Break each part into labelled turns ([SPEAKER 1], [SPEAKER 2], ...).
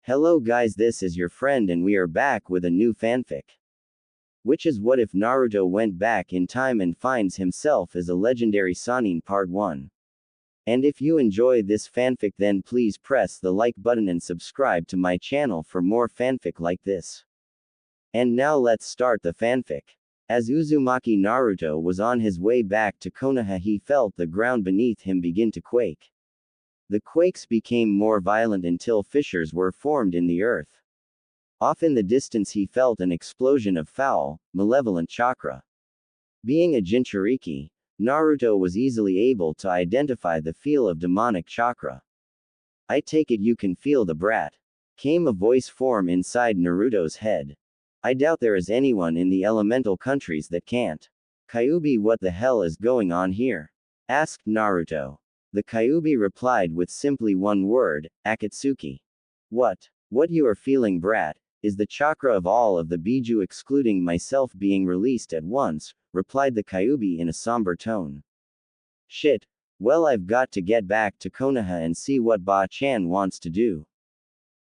[SPEAKER 1] Hello guys, this is your friend and we are back with a new fanfic. Which is what if Naruto went back in time and finds himself as a legendary sannin part 1. And if you enjoy this fanfic then please press the like button and subscribe to my channel for more fanfic like this. And now let's start the fanfic. As Uzumaki Naruto was on his way back to Konoha he felt the ground beneath him begin to quake. The quakes became more violent until fissures were formed in the earth. Off in the distance he felt an explosion of foul, malevolent chakra. Being a Jinchuriki, Naruto was easily able to identify the feel of demonic chakra. "I take it you can feel the brat," came a voice form inside Naruto's head. "I doubt there is anyone in the elemental countries that can't." "Kyuubi, what the hell is going on here?" asked Naruto. The Kyuubi replied with simply one word, Akatsuki. What you are feeling, brat, is the chakra of all of the Biju excluding myself being released at once, replied the Kyuubi in a somber tone. "Shit. Well, I've got to get back to Konoha and see what Ba-chan wants to do."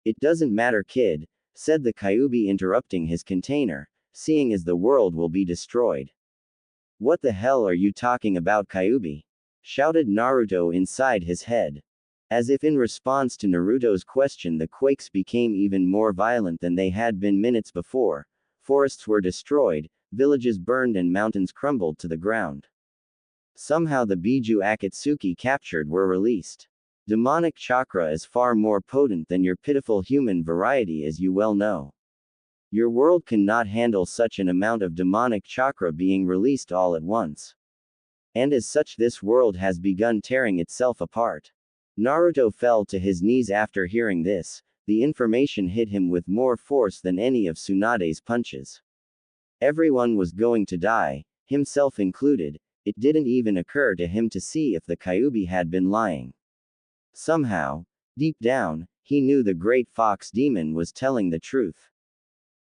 [SPEAKER 1] "It doesn't matter, kid," said the Kyuubi interrupting his container, "seeing as the world will be destroyed." "What the hell are you talking about, Kyuubi?" shouted Naruto inside his head. As if in response to Naruto's question, the quakes became even more violent than they had been minutes before. Forests were destroyed, villages burned and mountains crumbled to the ground. Somehow the Biju Akatsuki captured were released. Demonic chakra is far more potent than your pitiful human variety, as you well know. Your world cannot handle such an amount of demonic chakra being released all at once. And as such this world has begun tearing itself apart. Naruto fell to his knees after hearing this. The information hit him with more force than any of Tsunade's punches. Everyone was going to die, himself included. It didn't even occur to him to see if the Kyuubi had been lying. Somehow, deep down, he knew the great fox demon was telling the truth.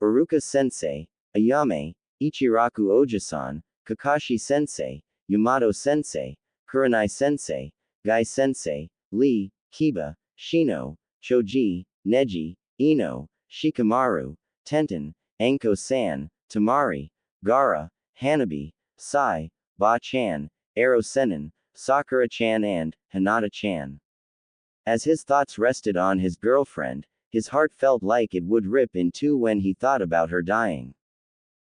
[SPEAKER 1] Iruka-sensei, Ayame, Ichiraku Oji-san, Kakashi-sensei, Yamato-sensei, Kurenai-sensei, Gai-sensei, Lee, Kiba, Shino, Choji, Neji, Ino, Shikamaru, Tenten, Anko-san, Tamari, Gaara, Hanabi, Sai, Ba-chan, Ero-sennin, Sakura-chan and Hinata-chan. As his thoughts rested on his girlfriend, his heart felt like it would rip in two when he thought about her dying.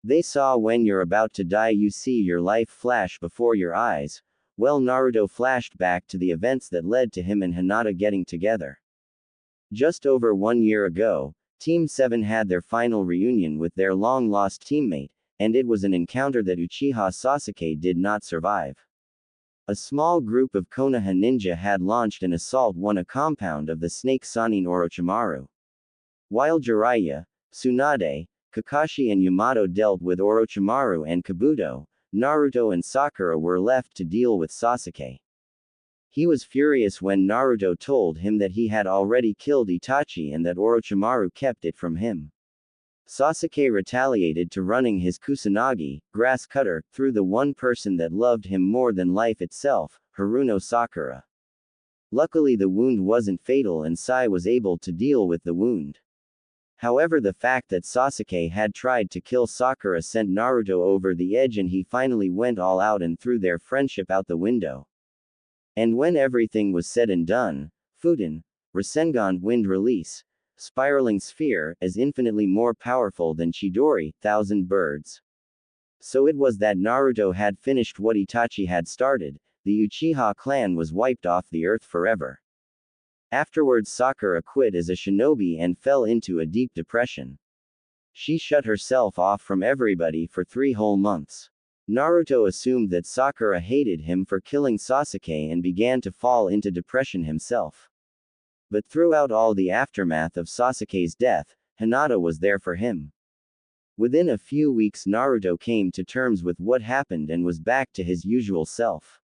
[SPEAKER 1] They saw when you're about to die you see your life flash before your eyes. Well, Naruto flashed back to the events that led to him and Hinata getting together. Just over 1 year ago, Team 7 had their final reunion with their long-lost teammate, and it was an encounter that Uchiha Sasuke did not survive. A small group of Konoha ninja had launched an assault on a compound of the snake Sannin Orochimaru. While Jiraiya, Tsunade, Kakashi and Yamato dealt with Orochimaru and Kabuto, Naruto and Sakura were left to deal with Sasuke. He was furious when Naruto told him that he had already killed Itachi and that Orochimaru kept it from him. Sasuke retaliated to running his Kusanagi, grass cutter, through the one person that loved him more than life itself, Haruno Sakura. Luckily the wound wasn't fatal and Sai was able to deal with the wound. However, the fact that Sasuke had tried to kill Sakura sent Naruto over the edge and he finally went all out and threw their friendship out the window. And when everything was said and done, Futen, Rasengan wind release, spiraling sphere, is infinitely more powerful than Chidori, thousand birds. So it was that Naruto had finished what Itachi had started. The Uchiha clan was wiped off the earth forever. Afterwards Sakura quit as a shinobi and fell into a deep depression. She shut herself off from everybody for 3 whole months. Naruto assumed that Sakura hated him for killing Sasuke and began to fall into depression himself. But throughout all the aftermath of Sasuke's death, Hinata was there for him. Within a few weeks Naruto came to terms with what happened and was back to his usual self.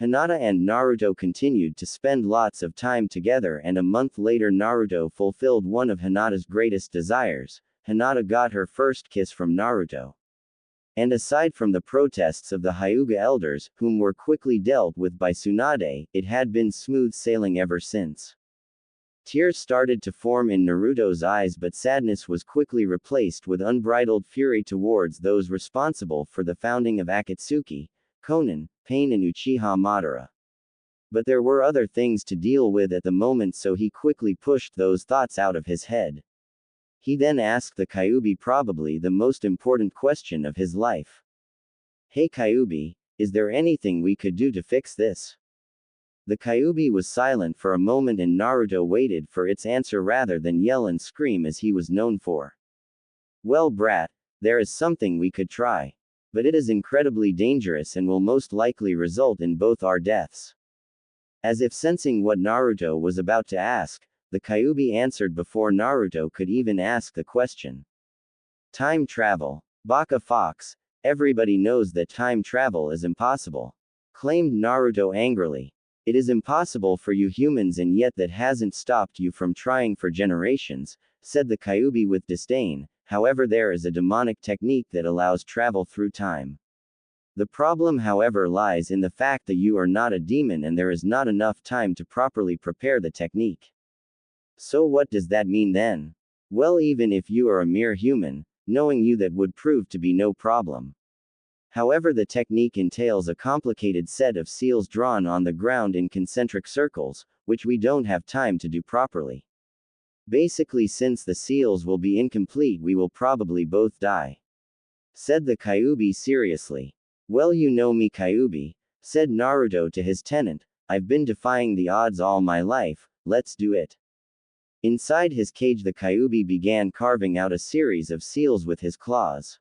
[SPEAKER 1] Hinata and Naruto continued to spend lots of time together and a month later Naruto fulfilled one of Hinata's greatest desires. Hinata got her first kiss from Naruto. And aside from the protests of the Hyuga elders, whom were quickly dealt with by Tsunade, it had been smooth sailing ever since. Tears started to form in Naruto's eyes, but sadness was quickly replaced with unbridled fury towards those responsible for the founding of Akatsuki, Konin, Pain and Uchiha Madara. But there were other things to deal with at the moment, so he quickly pushed those thoughts out of his head. He then asked the Kyuubi probably the most important question of his life. "Hey Kyuubi, is there anything we could do to fix this?" The Kyuubi was silent for a moment and Naruto waited for its answer rather than yell and scream as he was known for. "Well brat, there is something we could try. But it is incredibly dangerous and will most likely result in both our deaths." As if sensing what Naruto was about to ask, the Kyuubi answered before Naruto could even ask the question. "Time travel. Baka Fox, everybody knows that time travel is impossible," claimed Naruto angrily. "It is impossible for you humans and yet that hasn't stopped you from trying for generations," said the Kyuubi with disdain. "However, there is a demonic technique that allows travel through time. The problem, however, lies in the fact that you are not a demon and there is not enough time to properly prepare the technique." "So what does that mean then?" "Well, even if you are a mere human, knowing you that would prove to be no problem. However, the technique entails a complicated set of seals drawn on the ground in concentric circles, which we don't have time to do properly. Basically, since the seals will be incomplete, we will probably both die," said the Kyuubi seriously. "Well, you know me Kyuubi," said Naruto to his tenant, "I've been defying the odds all my life, let's do it." Inside his cage the Kyuubi began carving out a series of seals with his claws.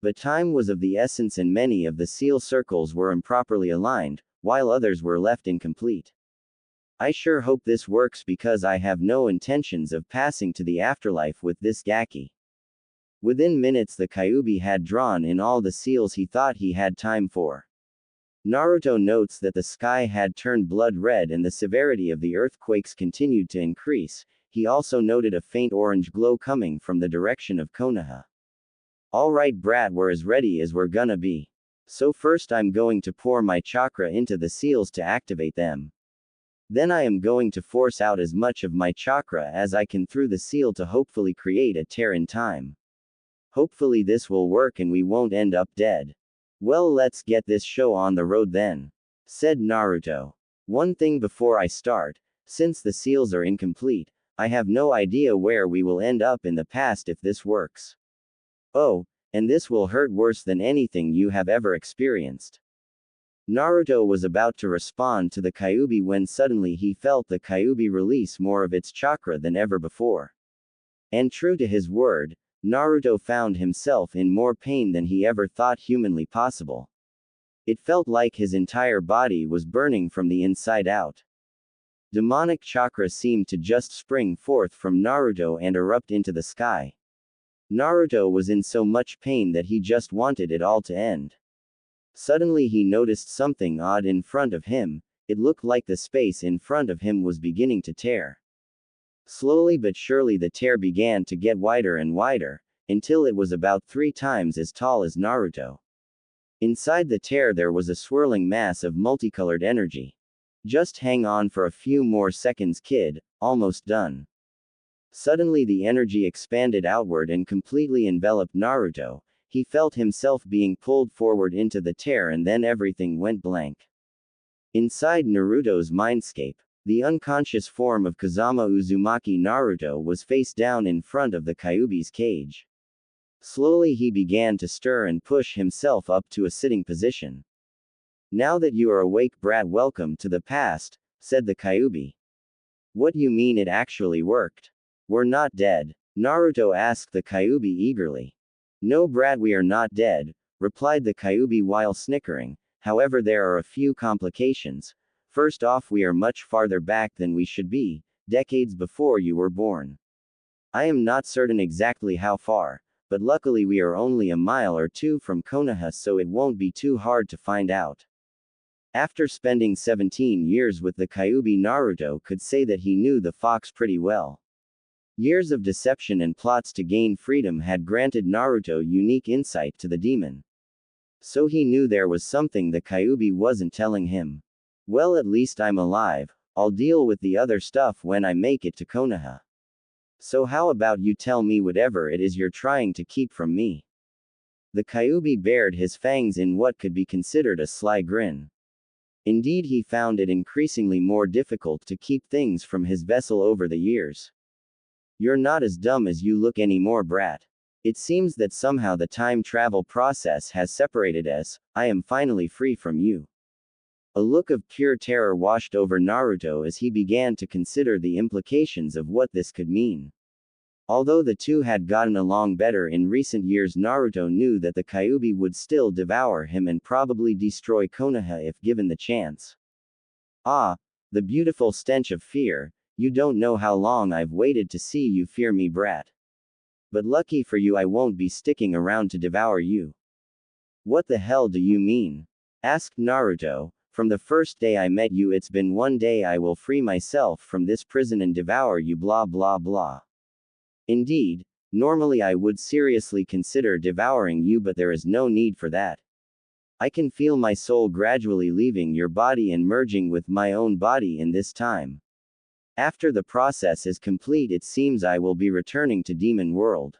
[SPEAKER 1] But time was of the essence and many of the seal circles were improperly aligned, while others were left incomplete. "I sure hope this works because I have no intentions of passing to the afterlife with this gaki." Within minutes the Kyuubi had drawn in all the seals he thought he had time for. Naruto notes that the sky had turned blood red and the severity of the earthquakes continued to increase. He also noted a faint orange glow coming from the direction of Konoha. "Alright brat, we're as ready as we're gonna be. So first I'm going to pour my chakra into the seals to activate them. Then I am going to force out as much of my chakra as I can through the seal to hopefully create a tear in time. Hopefully this will work and we won't end up dead. Well, let's get this show on the road then," said Naruto. "One thing before I start, since the seals are incomplete, I have no idea where we will end up in the past if this works. Oh, and this will hurt worse than anything you have ever experienced." Naruto was about to respond to the Kyuubi when suddenly he felt the Kyuubi release more of its chakra than ever before. And true to his word, Naruto found himself in more pain than he ever thought humanly possible. It felt like his entire body was burning from the inside out. Demonic chakra seemed to just spring forth from Naruto and erupt into the sky. Naruto was in so much pain that he just wanted it all to end. Suddenly he noticed something odd in front of him. It looked like the space in front of him was beginning to tear. Slowly but surely the tear began to get wider and wider, until it was about 3 times as tall as Naruto. Inside the tear there was a swirling mass of multicolored energy. "Just hang on for a few more seconds kid, almost done." Suddenly the energy expanded outward and completely enveloped Naruto. He felt himself being pulled forward into the tear and then everything went blank. Inside Naruto's mindscape, the unconscious form of Kazama Uzumaki Naruto was face down in front of the Kyuubi's cage. Slowly he began to stir and push himself up to a sitting position. "Now that you are awake brat, welcome to the past," said the Kyuubi. "What you mean it actually worked? We're not dead?" Naruto asked the Kyuubi eagerly. "No brat, we are not dead," replied the Kyuubi while snickering. "However, there are a few complications. First off, we are much farther back than we should be, decades before you were born. I am not certain exactly how far, but luckily we are only a mile or two from Konoha, so it won't be too hard to find out." After spending 17 years with the Kyuubi, Naruto could say that he knew the fox pretty well. Years of deception and plots to gain freedom had granted Naruto unique insight to the demon. So he knew there was something the Kyuubi wasn't telling him. "Well, at least I'm alive. I'll deal with the other stuff when I make it to Konoha. So how about you tell me whatever it is you're trying to keep from me? The Kyuubi bared his fangs in what could be considered a sly grin. Indeed, he found it increasingly more difficult to keep things from his vessel over the years. You're not as dumb as you look anymore, brat. It seems that somehow the time travel process has separated us. I am finally free from you. A look of pure terror washed over Naruto as he began to consider the implications of what this could mean. Although the two had gotten along better in recent years, Naruto knew that the Kyuubi would still devour him and probably destroy Konoha if given the chance. Ah, the beautiful stench of fear. You don't know how long I've waited to see you fear me, brat. But lucky for you, I won't be sticking around to devour you. What the hell do you mean? Asked Naruto. From the first day I met you, it's been one day I will free myself from this prison and devour you, blah blah blah. Indeed, normally I would seriously consider devouring you, but there is no need for that. I can feel my soul gradually leaving your body and merging with my own body in this time. After the process is complete, it seems I will be returning to Demon World.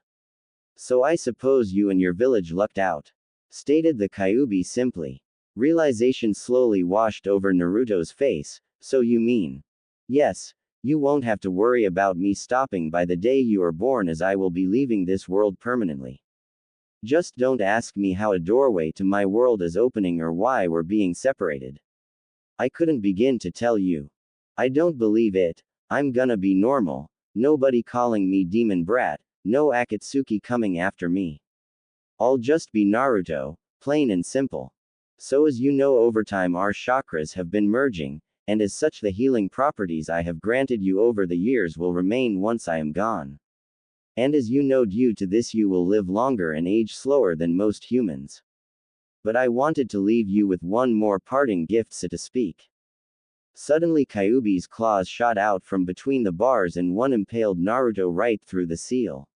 [SPEAKER 1] So I suppose you and your village lucked out, stated the Kyuubi simply. Realization slowly washed over Naruto's face. So you mean? Yes, you won't have to worry about me stopping by the day you are born, as I will be leaving this world permanently. Just don't ask me how a doorway to my world is opening or why we're being separated. I couldn't begin to tell you. I don't believe it. I'm gonna be normal. Nobody calling me demon brat, no Akatsuki coming after me. I'll just be Naruto, plain and simple. So as you know, over time our chakras have been merging, and as such the healing properties I have granted you over the years will remain once I am gone. And as you know, due to this you will live longer and age slower than most humans. But I wanted to leave you with one more parting gift, so to speak. Suddenly Kyuubi's claws shot out from between the bars and one impaled Naruto right through the seal.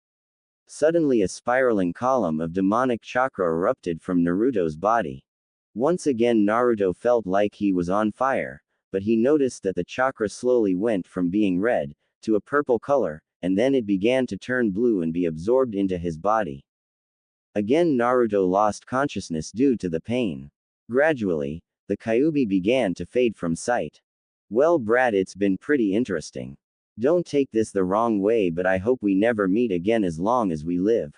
[SPEAKER 1] Suddenly a spiraling column of demonic chakra erupted from Naruto's body. Once again Naruto felt like he was on fire, but he noticed that the chakra slowly went from being red to a purple color, and then it began to turn blue and be absorbed into his body. Again Naruto lost consciousness due to the pain. Gradually, the Kyuubi began to fade from sight. Well, brat, it's been pretty interesting. Don't take this the wrong way, but I hope we never meet again as long as we live,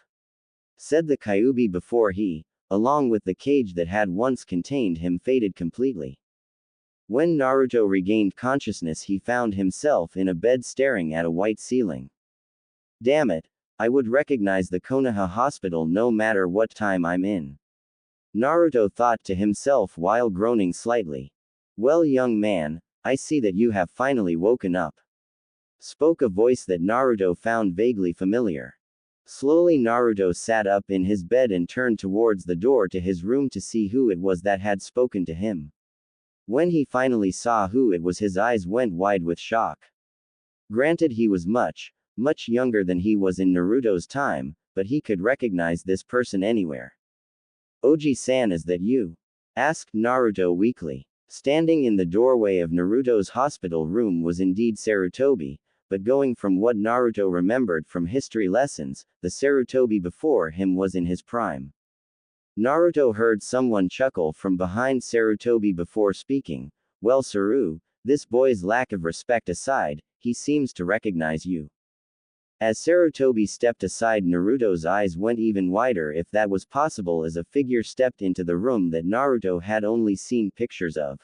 [SPEAKER 1] said the Kyuubi before he, along with the cage that had once contained him, faded completely. When Naruto regained consciousness, he found himself in a bed staring at a white ceiling. Damn it, I would recognize the Konoha hospital no matter what time I'm in, Naruto thought to himself while groaning slightly. Well, young man, I see that you have finally woken up, spoke a voice that Naruto found vaguely familiar. Slowly Naruto sat up in his bed and turned towards the door to his room to see who it was that had spoken to him. When he finally saw who it was, his eyes went wide with shock. Granted, he was much younger than he was in Naruto's time, but he could recognize this person anywhere. Oji-san, is that you? Asked Naruto weakly. Standing in the doorway of Naruto's hospital room was indeed Sarutobi, but going from what Naruto remembered from history lessons, the Sarutobi before him was in his prime. Naruto heard someone chuckle from behind Sarutobi before speaking. Well, Saru, this boy's lack of respect aside, he seems to recognize you. As Sarutobi stepped aside, Naruto's eyes went even wider, if that was possible, as a figure stepped into the room that Naruto had only seen pictures of.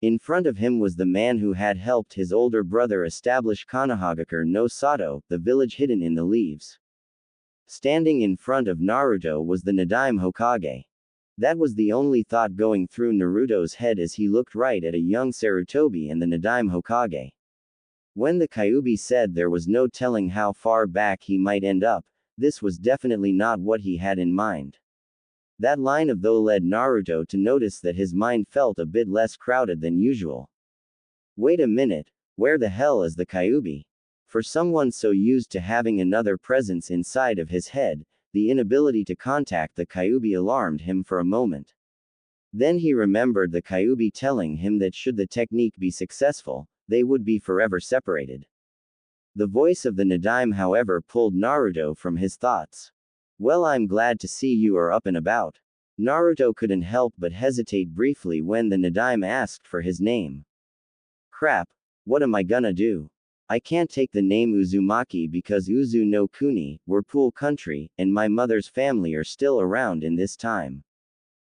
[SPEAKER 1] In front of him was the man who had helped his older brother establish Konohagakure no Sato, the village hidden in the leaves. Standing in front of Naruto was the Nadaime Hokage. That was the only thought going through Naruto's head as he looked right at a young Sarutobi and the Nadaime Hokage. When the Kyuubi said there was no telling how far back he might end up, this was definitely not what he had in mind. That line of though led Naruto to notice that his mind felt a bit less crowded than usual. Wait a minute, where the hell is the Kyuubi? For someone so used to having another presence inside of his head, the inability to contact the Kyuubi alarmed him for a moment. Then he remembered the Kyuubi telling him that should the technique be successful, They would be forever separated. The voice of the Nadaime, however, pulled Naruto from his thoughts. Well, I'm glad to see you are up and about. Naruto couldn't help but hesitate briefly when the Nadaime asked for his name. Crap, what am I gonna do? I can't take the name Uzumaki because Uzu no Kuni, Whirlpool Country, and my mother's family are still around in this time.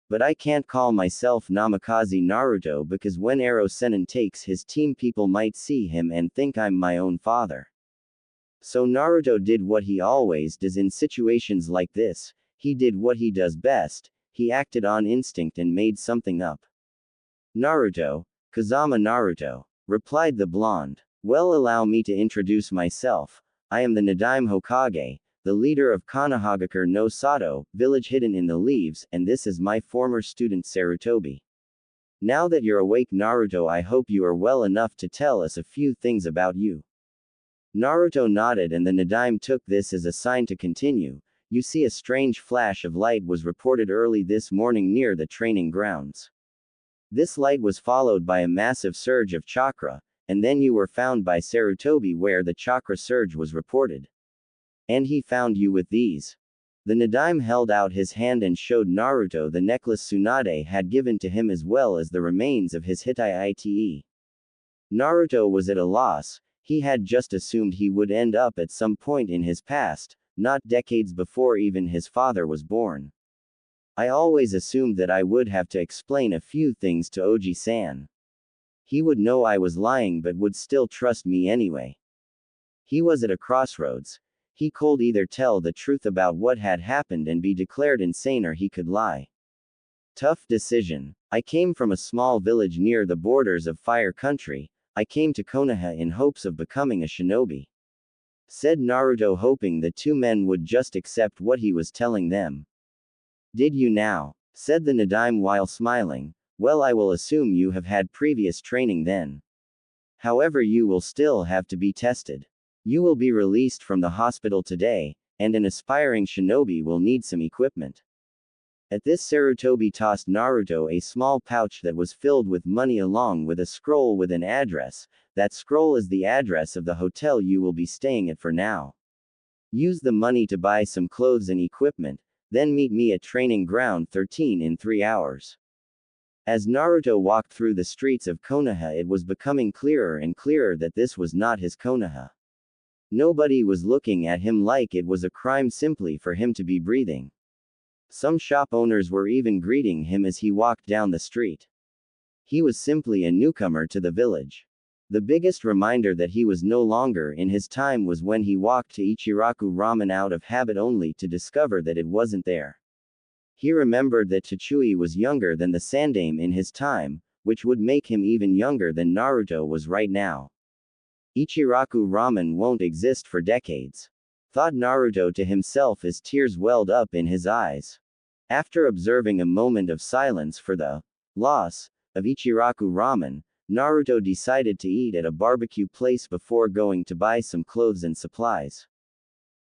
[SPEAKER 1] But I can't call myself Namikaze Naruto because when Ero Sennin takes his team, people might see him and think I'm my own father. So Naruto did what he always does in situations like this. He did what he does best. He acted on instinct and made something up. Naruto, Kazama Naruto, replied the blonde. Well, allow me to introduce myself. I am the Nadaime Hokage, the leader of Konohagakure no Sato, village hidden in the leaves, and this is my former student Sarutobi. Now that you're awake, Naruto, I hope you are well enough to tell us a few things about you. Naruto nodded and the Nadaime took this as a sign to continue. You see, a strange flash of light was reported early this morning near the training grounds. This light was followed by a massive surge of chakra, and then you were found by Sarutobi where the chakra surge was reported. And he found you with these. The Nadaime held out his hand and showed Naruto the necklace Tsunade had given to him as well as the remains of his Hitai-ite. Naruto was at a loss. He had just assumed he would end up at some point in his past, not decades before even his father was born. I always assumed that I would have to explain a few things to Oji-san. He would know I was lying but would still trust me anyway. He was at a crossroads. He could either tell the truth about what had happened and be declared insane, or he could lie. Tough decision. I came from a small village near the borders of Fire Country. I came to Konoha in hopes of becoming a shinobi, said Naruto, hoping the two men would just accept what he was telling them. Did you now? Said the Nadaime while smiling. Well, I will assume you have had previous training then. However, you will still have to be tested. You will be released from the hospital today, and an aspiring shinobi will need some equipment. At this, Sarutobi tossed Naruto a small pouch that was filled with money along with a scroll with an address. That scroll is the address of the hotel you will be staying at for now. Use the money to buy some clothes and equipment, then meet me at Training Ground 13 in 3 hours. As Naruto walked through the streets of Konoha, it was becoming clearer and clearer that this was not his Konoha. Nobody was looking at him like it was a crime simply for him to be breathing. Some shop owners were even greeting him as he walked down the street. He was simply a newcomer to the village. The biggest reminder that he was no longer in his time was when he walked to Ichiraku Ramen out of habit only to discover that it wasn't there. He remembered that Tachui was younger than the Sandaime in his time, which would make him even younger than Naruto was right now. Ichiraku Ramen won't exist for decades, thought Naruto to himself as tears welled up in his eyes. After observing a moment of silence for the loss of Ichiraku Ramen, Naruto decided to eat at a barbecue place before going to buy some clothes and supplies.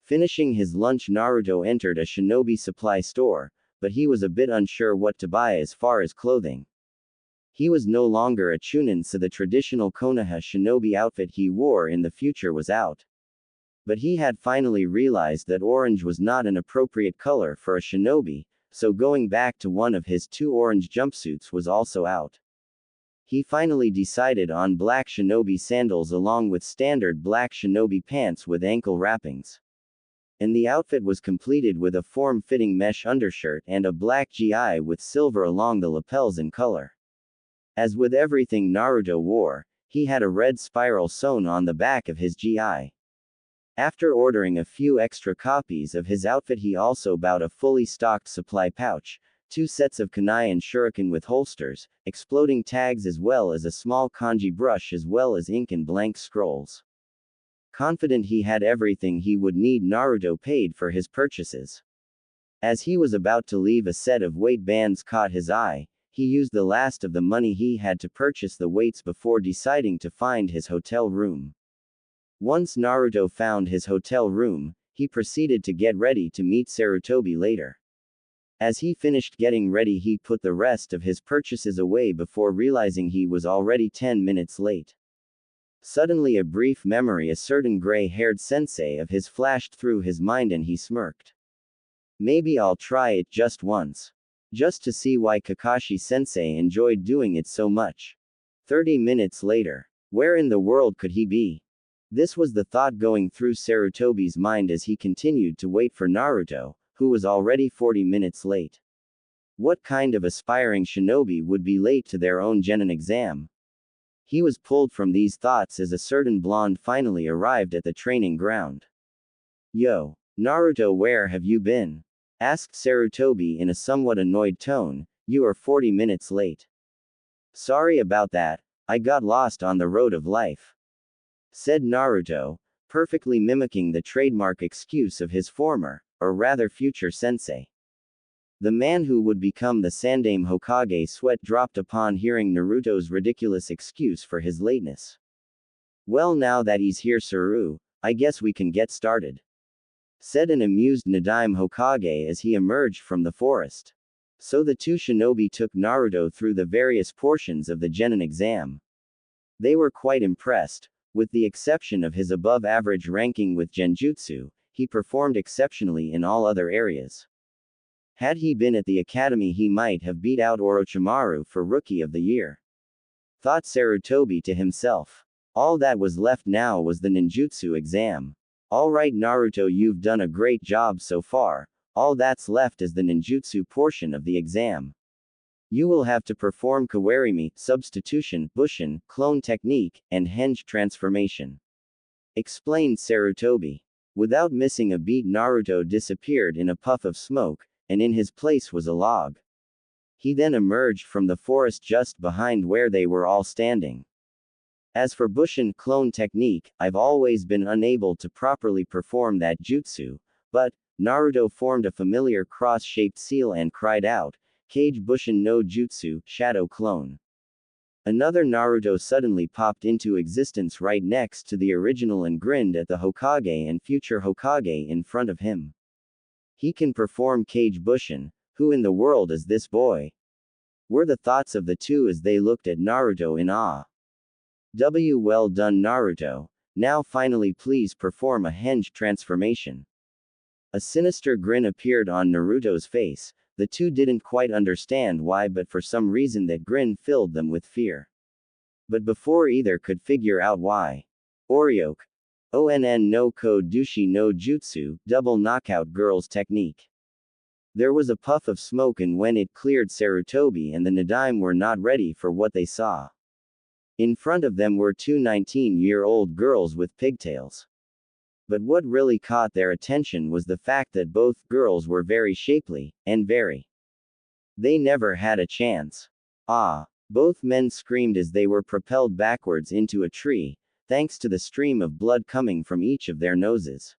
[SPEAKER 1] Finishing his lunch, Naruto entered a shinobi supply store, but he was a bit unsure what to buy as far as clothing. He was no longer a chunin, so the traditional Konoha shinobi outfit he wore in the future was out. But he had finally realized that orange was not an appropriate color for a shinobi, so going back to one of his 2 orange jumpsuits was also out. He finally decided on black shinobi sandals along with standard black shinobi pants with ankle wrappings. And the outfit was completed with a form-fitting mesh undershirt and a black gi with silver along the lapels in color. As with everything Naruto wore, he had a red spiral sewn on the back of his gi. After ordering a few extra copies of his outfit, he also bought a fully stocked supply pouch, 2 sets of kunai and shuriken with holsters, exploding tags, as well as a small kanji brush, as well as ink and blank scrolls. Confident he had everything he would need, Naruto paid for his purchases. As he was about to leave, a set of weight bands caught his eye. He used the last of the money he had to purchase the weights before deciding to find his hotel room. Once Naruto found his hotel room, he proceeded to get ready to meet Sarutobi later. As he finished getting ready, he put the rest of his purchases away before realizing he was already 10 minutes late. Suddenly a brief memory, a certain gray-haired sensei of his flashed through his mind and he smirked. Maybe I'll try it just once. Just to see why Kakashi-sensei enjoyed doing it so much. 30 minutes later. Where in the world could he be? This was the thought going through Sarutobi's mind as he continued to wait for Naruto, who was already 40 minutes late. What kind of aspiring shinobi would be late to their own genin exam? He was pulled from these thoughts as a certain blonde finally arrived at the training ground. Yo, Naruto, where have you been? Asked Sarutobi in a somewhat annoyed tone. You are 40 minutes late. Sorry about that, I got lost on the road of life, said Naruto, perfectly mimicking the trademark excuse of his former, or rather future sensei. The man who would become the Sandaime Hokage sweat dropped upon hearing Naruto's ridiculous excuse for his lateness. Well, now that he's here, Saru, I guess we can get started, said an amused Nadaime Hokage as he emerged from the forest. So the two shinobi took Naruto through the various portions of the genin exam. They were quite impressed. With the exception of his above-average ranking with Genjutsu, he performed exceptionally in all other areas. Had he been at the academy, he might have beat out Orochimaru for Rookie of the Year, thought Sarutobi to himself. All that was left now was the ninjutsu exam. Alright Naruto, you've done a great job so far. All that's left is the ninjutsu portion of the exam. You will have to perform kawarimi, substitution, bushin, clone technique, and henge transformation, explained Sarutobi. Without missing a beat, Naruto disappeared in a puff of smoke, and in his place was a log. He then emerged from the forest just behind where they were all standing. As for bushin clone technique, I've always been unable to properly perform that jutsu, but Naruto formed a familiar cross-shaped seal and cried out, Kage Bushin no Jutsu, Shadow Clone. Another Naruto suddenly popped into existence right next to the original and grinned at the Hokage and future Hokage in front of him. He can perform Kage Bushin. Who in the world is this boy? Were the thoughts of the two as they looked at Naruto in awe. Well done, Naruto. Now finally please perform a henge transformation. A sinister grin appeared on Naruto's face. The two didn't quite understand why, but for some reason that grin filled them with fear. But before either could figure out why, Oryoke. Onn no ko dushi no jutsu, double knockout girls technique. There was a puff of smoke, and when it cleared, Sarutobi and the Nadaime were not ready for what they saw. In front of them were two 19-year-old girls with pigtails. But what really caught their attention was the fact that both girls were very shapely, and very. They never had a chance. Ah! Both men screamed as they were propelled backwards into a tree, thanks to the stream of blood coming from each of their noses.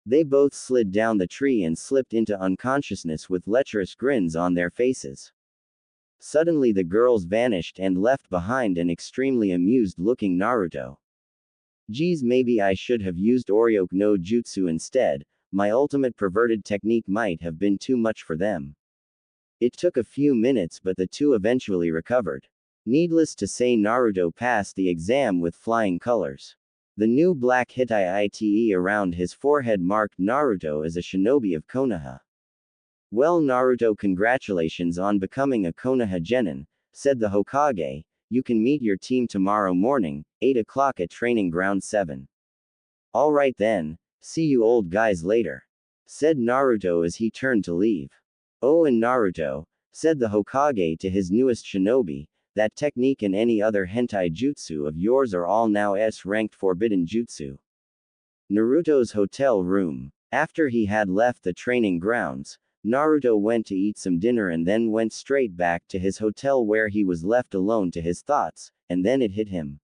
[SPEAKER 1] They both slid down the tree and slipped into unconsciousness with lecherous grins on their faces. Suddenly the girls vanished and left behind an extremely amused-looking Naruto. Geez, maybe I should have used Oryoke no Jutsu instead. My ultimate perverted technique might have been too much for them. It took a few minutes, but the two eventually recovered. Needless to say, Naruto passed the exam with flying colors. The new black Hitai around his forehead marked Naruto as a shinobi of Konoha. Well, Naruto, congratulations on becoming a Konoha genin, said the Hokage. You can meet your team tomorrow morning, 8 o'clock at Training Ground 7. Alright then, see you old guys later, said Naruto as he turned to leave. Oh, and Naruto, said the Hokage to his newest shinobi, that technique and any other hentai jutsu of yours are all now S-ranked forbidden jutsu. Naruto's hotel room. After he had left the training grounds, Naruto went to eat some dinner and then went straight back to his hotel, where he was left alone to his thoughts, and then it hit him.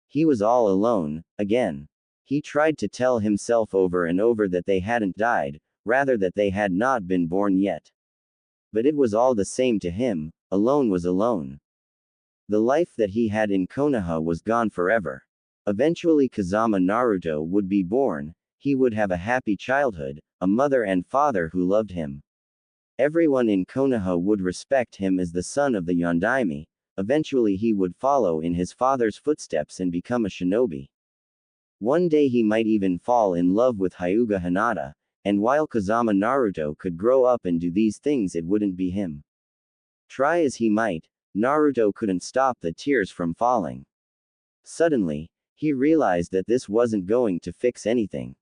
[SPEAKER 1] He was all alone, again. He tried to tell himself over and over that they hadn't died, rather that they had not been born yet. But it was all the same to him. Alone was alone. The life that he had in Konoha was gone forever. Eventually Kazama Naruto would be born. He would have a happy childhood, a mother and father who loved him. Everyone in Konoha would respect him as the son of the Yondaime, eventually he would follow in his father's footsteps and become a shinobi. One day he might even fall in love with Hyuga Hinata, and while Kazama Naruto could grow up and do these things, it wouldn't be him. Try as he might, Naruto couldn't stop the tears from falling. Suddenly, he realized that this wasn't going to fix anything.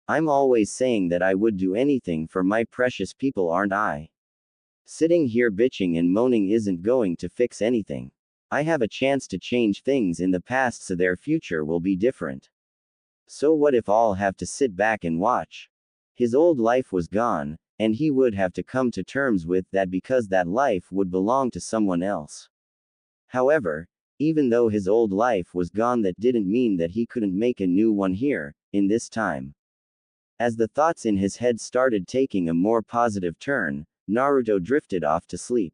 [SPEAKER 1] I'm always saying that I would do anything for my precious people, aren't I? Sitting here bitching and moaning isn't going to fix anything. I have a chance to change things in the past so their future will be different. So what if I'll have to sit back and watch? His old life was gone, and he would have to come to terms with that because that life would belong to someone else. However, even though his old life was gone, that didn't mean that he couldn't make a new one here, in this time. As the thoughts in his head started taking a more positive turn, Naruto drifted off to sleep.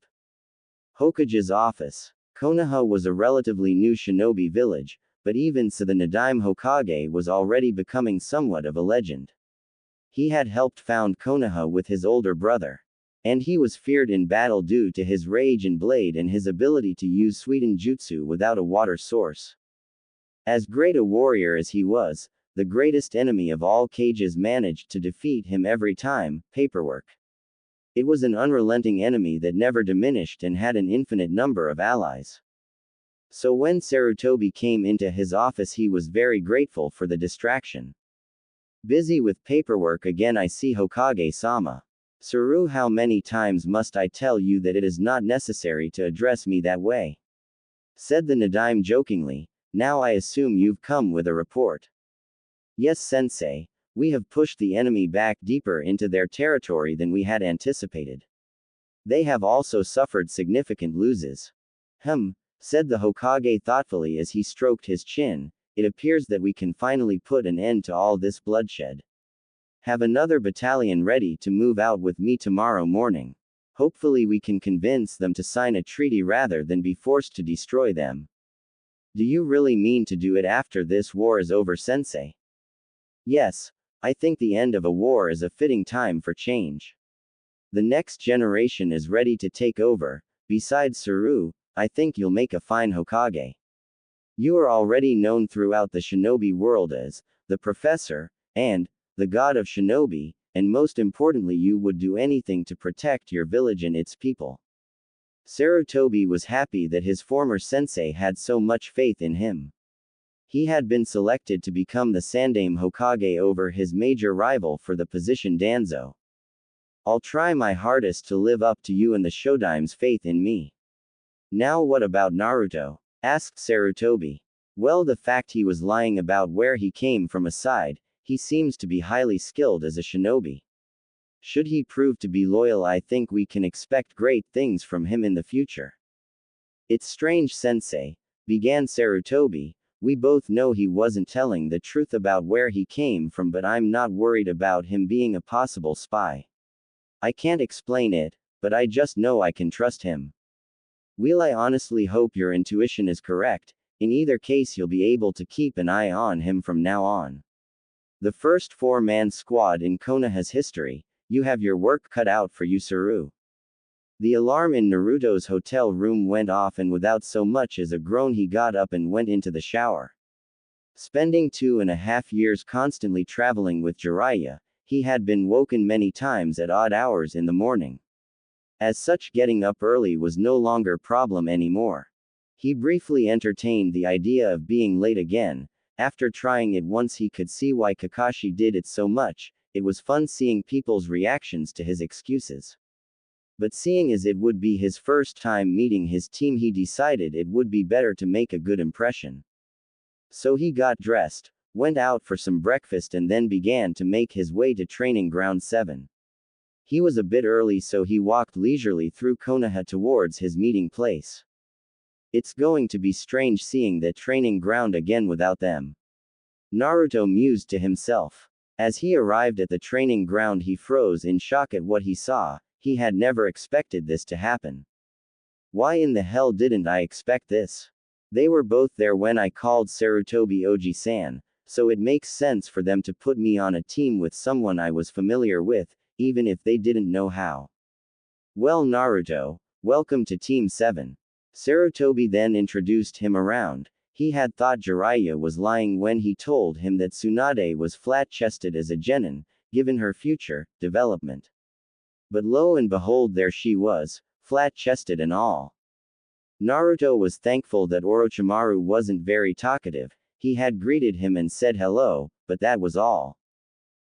[SPEAKER 1] Hokage's office. Konoha was a relatively new shinobi village, but even so the Nadaime Hokage was already becoming somewhat of a legend. He had helped found Konoha with his older brother. And he was feared in battle due to his rage and blade and his ability to use Suiten Jutsu without a water source. As great a warrior as he was, the greatest enemy of all Kages managed to defeat him every time: paperwork. It was an unrelenting enemy that never diminished and had an infinite number of allies. So when Sarutobi came into his office, he was very grateful for the distraction. Busy with paperwork again, I see, Hokage-sama. Saru, how many times must I tell you that it is not necessary to address me that way? Said the Nadaime jokingly. Now I assume you've come with a report. Yes, sensei. We have pushed the enemy back deeper into their territory than we had anticipated. They have also suffered significant losses. Said the Hokage thoughtfully as he stroked his chin. It appears that we can finally put an end to all this bloodshed. Have another battalion ready to move out with me tomorrow morning. Hopefully we can convince them to sign a treaty rather than be forced to destroy them. Do you really mean to do it after this war is over, sensei? Yes, I think the end of a war is a fitting time for change. The next generation is ready to take over. Besides Saru, I think you'll make a fine Hokage. You are already known throughout the shinobi world as the Professor, and the God of Shinobi, and most importantly, you would do anything to protect your village and its people. Sarutobi was happy that his former sensei had so much faith in him. He had been selected to become the Sandaime Hokage over his major rival for the position, Danzo. I'll try my hardest to live up to you and the Shodaime's faith in me. Now what about Naruto? Asked Sarutobi. Well, the fact he was lying about where he came from aside, he seems to be highly skilled as a shinobi. Should he prove to be loyal, I think we can expect great things from him in the future. It's strange, sensei, began Sarutobi. We both know he wasn't telling the truth about where he came from, but I'm not worried about him being a possible spy. I can't explain it, but I just know I can trust him. Well, I honestly hope your intuition is correct. In either case, you'll be able to keep an eye on him from now on. The first four-man squad in Konoha's history. You have your work cut out for you, Saru. The alarm in Naruto's hotel room went off, and without so much as a groan he got up and went into the shower. Spending 2.5 years constantly traveling with Jiraiya, he had been woken many times at odd hours in the morning. As such, getting up early was no longer a problem anymore. He briefly entertained the idea of being late again. After trying it once, he could see why Kakashi did it so much. It was fun seeing people's reactions to his excuses. But seeing as it would be his first time meeting his team, he decided it would be better to make a good impression. So he got dressed, went out for some breakfast, and then began to make his way to Training Ground 7. He was a bit early, so he walked leisurely through Konoha towards his meeting place. It's going to be strange seeing that training ground again without them. Naruto mused to himself. As he arrived at the training ground, he froze in shock at what he saw. He had never expected this to happen. Why in the hell didn't I expect this? They were both there when I called Sarutobi Oji-san, so it makes sense for them to put me on a team with someone I was familiar with, even if they didn't know how. Well, Naruto, welcome to Team 7. Sarutobi then introduced him around. He had thought Jiraiya was lying when he told him that Tsunade was flat-chested as a genin, given her future development. But lo and behold, there she was, flat-chested and all. Naruto was thankful that Orochimaru wasn't very talkative. He had greeted him and said hello, but that was all.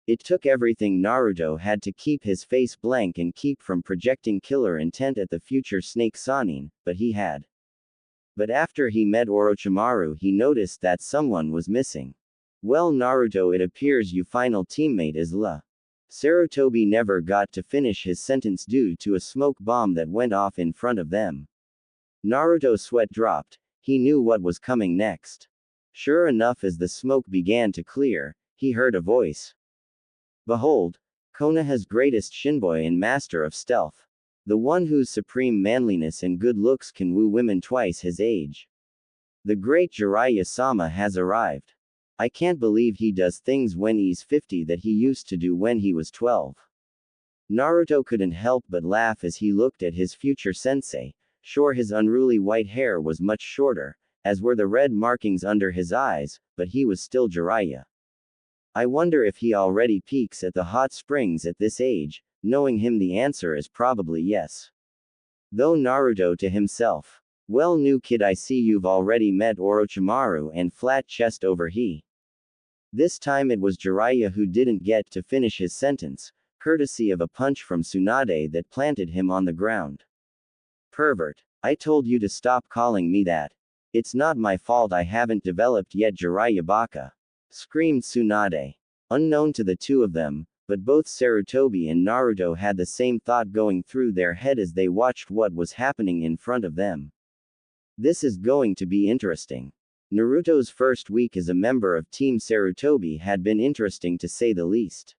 [SPEAKER 1] It took everything Naruto had to keep his face blank and keep from projecting killer intent at the future snake Sannin, but he had. But after he met Orochimaru, he noticed that someone was missing. Well, Naruto, it appears your final teammate is La. Sarutobi never got to finish his sentence due to a smoke bomb that went off in front of them. Naruto's sweat dropped. He knew what was coming next. Sure enough, as the smoke began to clear, he heard a voice. Behold, Konoha's greatest shinboy and master of stealth. The one whose supreme manliness and good looks can woo women twice his age. The great Jiraiya-sama has arrived. I can't believe he does things when he's 50 that he used to do when he was 12. Naruto couldn't help but laugh as he looked at his future sensei. Sure, his unruly white hair was much shorter, as were the red markings under his eyes, but he was still Jiraiya. I wonder if he already peaks at the hot springs at this age. Knowing him, the answer is probably yes. Though Naruto to himself, well, new kid, I see you've already met Orochimaru and flat chest over he. This time it was Jiraiya who didn't get to finish his sentence, courtesy of a punch from Tsunade that planted him on the ground. Pervert. I told you to stop calling me that. It's not my fault I haven't developed yet, Jiraiya Baka, screamed Tsunade. Unknown to the two of them, but both Sarutobi and Naruto had the same thought going through their head as they watched what was happening in front of them. This is going to be interesting. Naruto's first week as a member of Team Sarutobi had been interesting to say the least.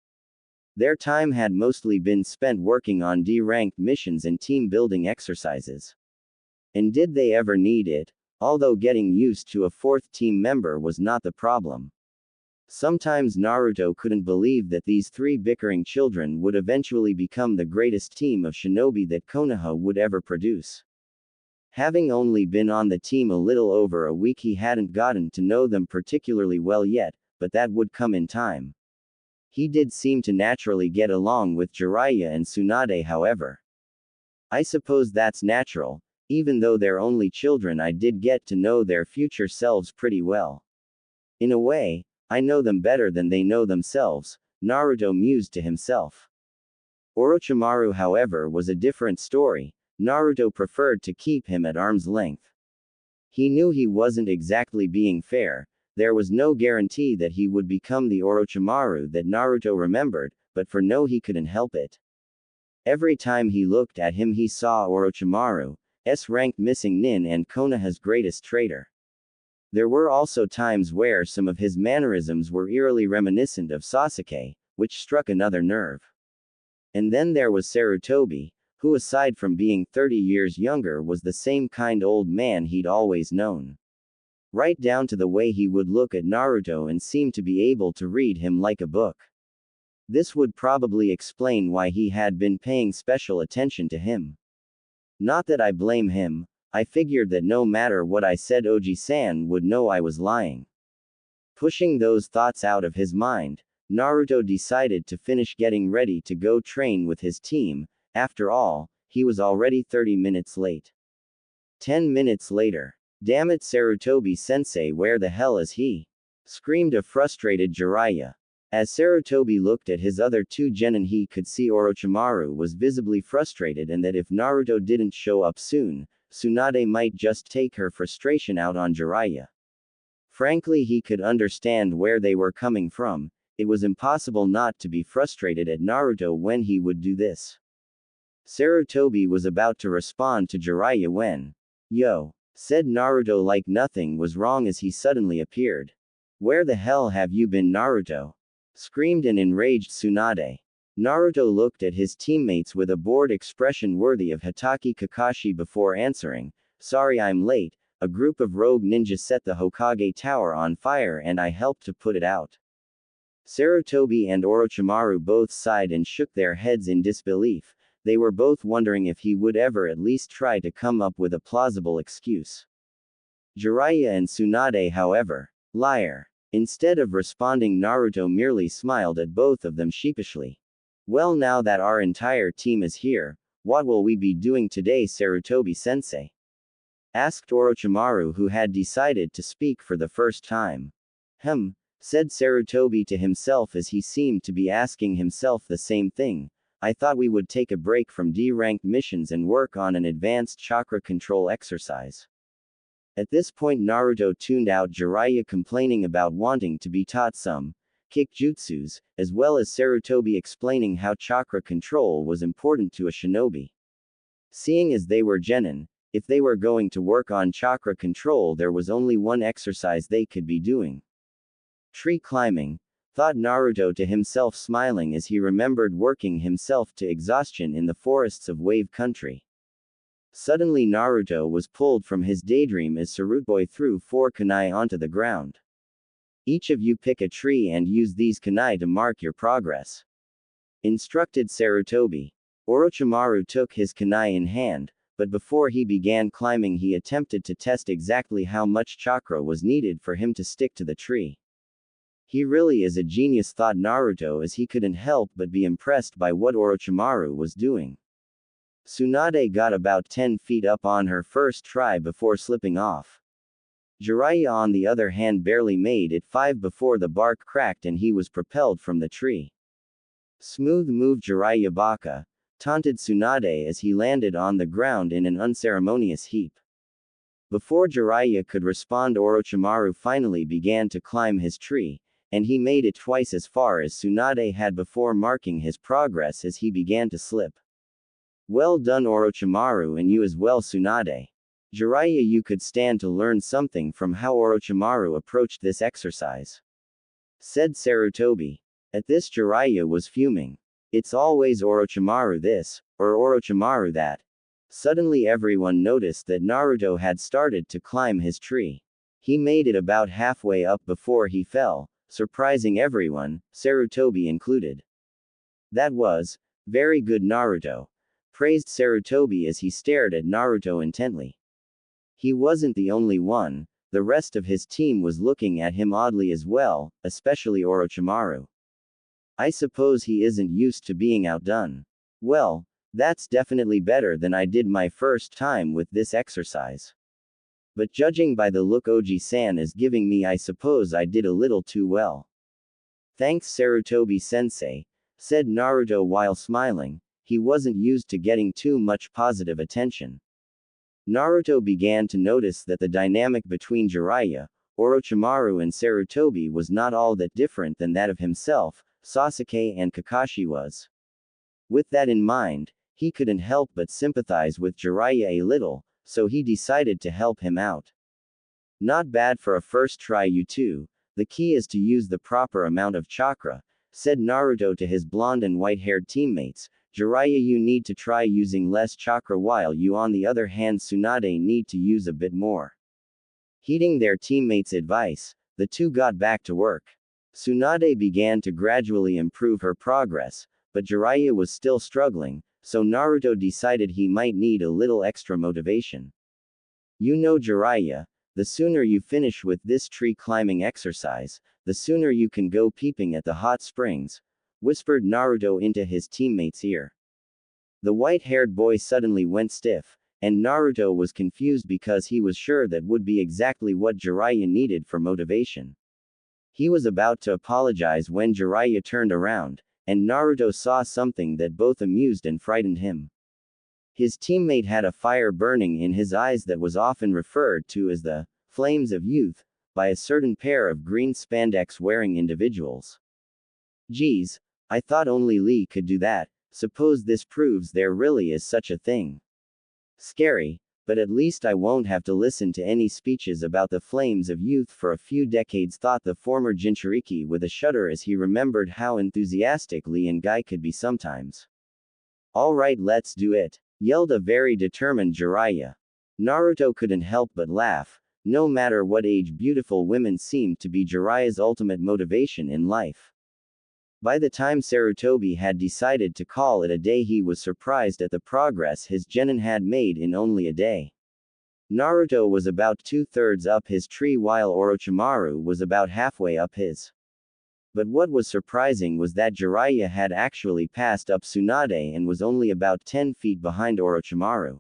[SPEAKER 1] Their time had mostly been spent working on D-ranked missions and team-building exercises. And did they ever need it? Although getting used to a fourth team member was not the problem. Sometimes Naruto couldn't believe that these three bickering children would eventually become the greatest team of shinobi that Konoha would ever produce. Having only been on the team a little over a week, he hadn't gotten to know them particularly well yet, but that would come in time. He did seem to naturally get along with Jiraiya and Tsunade, however. I suppose that's natural. Even though they're only children, I did get to know their future selves pretty well. In a way, I know them better than they know themselves, Naruto mused to himself. Orochimaru, however, was a different story. Naruto preferred to keep him at arm's length. He knew he wasn't exactly being fair. There was no guarantee that he would become the Orochimaru that Naruto remembered, but for no, he couldn't help it. Every time he looked at him, he saw Orochimaru's ranked missing nin and Konoha's greatest traitor. There were also times where some of his mannerisms were eerily reminiscent of Sasuke, which struck another nerve. And then there was Sarutobi, who aside from being 30 years younger was the same kind old man he'd always known. Right down to the way he would look at Naruto and seem to be able to read him like a book. This would probably explain why he had been paying special attention to him. Not that I blame him. I figured that no matter what I said, Oji-san would know I was lying. Pushing those thoughts out of his mind, Naruto decided to finish getting ready to go train with his team. After all, he was already 30 minutes late. 10 minutes later. Damn it, Sarutobi-sensei, where the hell is he? Screamed a frustrated Jiraiya. As Sarutobi looked at his other two genin, he could see Orochimaru was visibly frustrated and that if Naruto didn't show up soon, Tsunade might just take her frustration out on Jiraiya. Frankly, he could understand where they were coming from. It was impossible not to be frustrated at Naruto when he would do this. Sarutobi was about to respond to Jiraiya when, "Yo," said Naruto like nothing was wrong as he suddenly appeared. "Where the hell have you been, Naruto?" screamed an enraged Tsunade. Naruto looked at his teammates with a bored expression worthy of Hatake Kakashi before answering, "Sorry I'm late, a group of rogue ninjas set the Hokage tower on fire and I helped to put it out." Sarutobi and Orochimaru both sighed and shook their heads in disbelief. They were both wondering if he would ever at least try to come up with a plausible excuse. Jiraiya and Tsunade, however, liar. Instead of responding, Naruto merely smiled at both of them sheepishly. Well, now that our entire team is here, what will we be doing today, Sarutobi-sensei? Asked Orochimaru, who had decided to speak for the first time. Said Sarutobi to himself as he seemed to be asking himself the same thing. I thought we would take a break from D-ranked missions and work on an advanced chakra control exercise. At this point, Naruto tuned out Jiraiya complaining about wanting to be taught some kick jutsus, as well as Sarutobi explaining how chakra control was important to a shinobi. Seeing as they were genin, if they were going to work on chakra control, there was only one exercise they could be doing. Tree climbing, thought Naruto to himself, smiling as he remembered working himself to exhaustion in the forests of Wave Country. Suddenly Naruto was pulled from his daydream as Sarutobi threw 4 kunai onto the ground. Each of you pick a tree and use these kunai to mark your progress. Instructed Sarutobi. Orochimaru took his kunai in hand, but before he began climbing he attempted to test exactly how much chakra was needed for him to stick to the tree. He really is a genius, thought Naruto as he couldn't help but be impressed by what Orochimaru was doing. Tsunade got about 10 feet up on her first try before slipping off. Jiraiya, on the other hand, barely made it 5 before the bark cracked and he was propelled from the tree. Smooth move, Jiraiya baka, taunted Tsunade as he landed on the ground in an unceremonious heap. Before Jiraiya could respond, Orochimaru finally began to climb his tree, and he made it twice as far as Tsunade had before, marking his progress as he began to slip. Well done, Orochimaru, and you as well, Tsunade. Jiraiya, you could stand to learn something from how Orochimaru approached this exercise. Said Sarutobi. At this, Jiraiya was fuming. It's always Orochimaru this, or Orochimaru that. Suddenly everyone noticed that Naruto had started to climb his tree. He made it about halfway up before he fell, surprising everyone, Sarutobi included. That was very good, Naruto, praised Sarutobi as he stared at Naruto intently. He wasn't the only one, the rest of his team was looking at him oddly as well, especially Orochimaru. I suppose he isn't used to being outdone. Well, that's definitely better than I did my first time with this exercise. But judging by the look Oji-san is giving me, I suppose I did a little too well. Thanks, Sarutobi-sensei, said Naruto while smiling. He wasn't used to getting too much positive attention. Naruto began to notice that the dynamic between Jiraiya, Orochimaru and Sarutobi was not all that different than that of himself, Sasuke and Kakashi was. With that in mind, he couldn't help but sympathize with Jiraiya a little, so he decided to help him out. Not bad for a first try, you two. The key is to use the proper amount of chakra, said Naruto to his blonde and white-haired teammates. Jiraiya, you need to try using less chakra, while you, on the other hand, Tsunade, need to use a bit more. Heeding their teammates' advice, the two got back to work. Tsunade began to gradually improve her progress, but Jiraiya was still struggling, so Naruto decided he might need a little extra motivation. You know, Jiraiya, the sooner you finish with this tree climbing exercise, the sooner you can go peeping at the hot springs, whispered Naruto into his teammate's ear. The white-haired boy suddenly went stiff, and Naruto was confused because he was sure that would be exactly what Jiraiya needed for motivation. He was about to apologize when Jiraiya turned around, and Naruto saw something that both amused and frightened him. His teammate had a fire burning in his eyes that was often referred to as the flames of youth by a certain pair of green spandex-wearing individuals. Geez, I thought only Lee could do that. Suppose this proves there really is such a thing. Scary, but at least I won't have to listen to any speeches about the flames of youth for a few decades, thought the former Jinchuriki with a shudder as he remembered how enthusiastic Lee and Guy could be sometimes. Alright, let's do it, yelled a very determined Jiraiya. Naruto couldn't help but laugh. No matter what age, beautiful women seemed to be Jiraiya's ultimate motivation in life. By the time Sarutobi had decided to call it a day, he was surprised at the progress his genin had made in only a day. Naruto was about 2/3 up his tree while Orochimaru was about halfway up his. But what was surprising was that Jiraiya had actually passed up Tsunade and was only about 10 feet behind Orochimaru.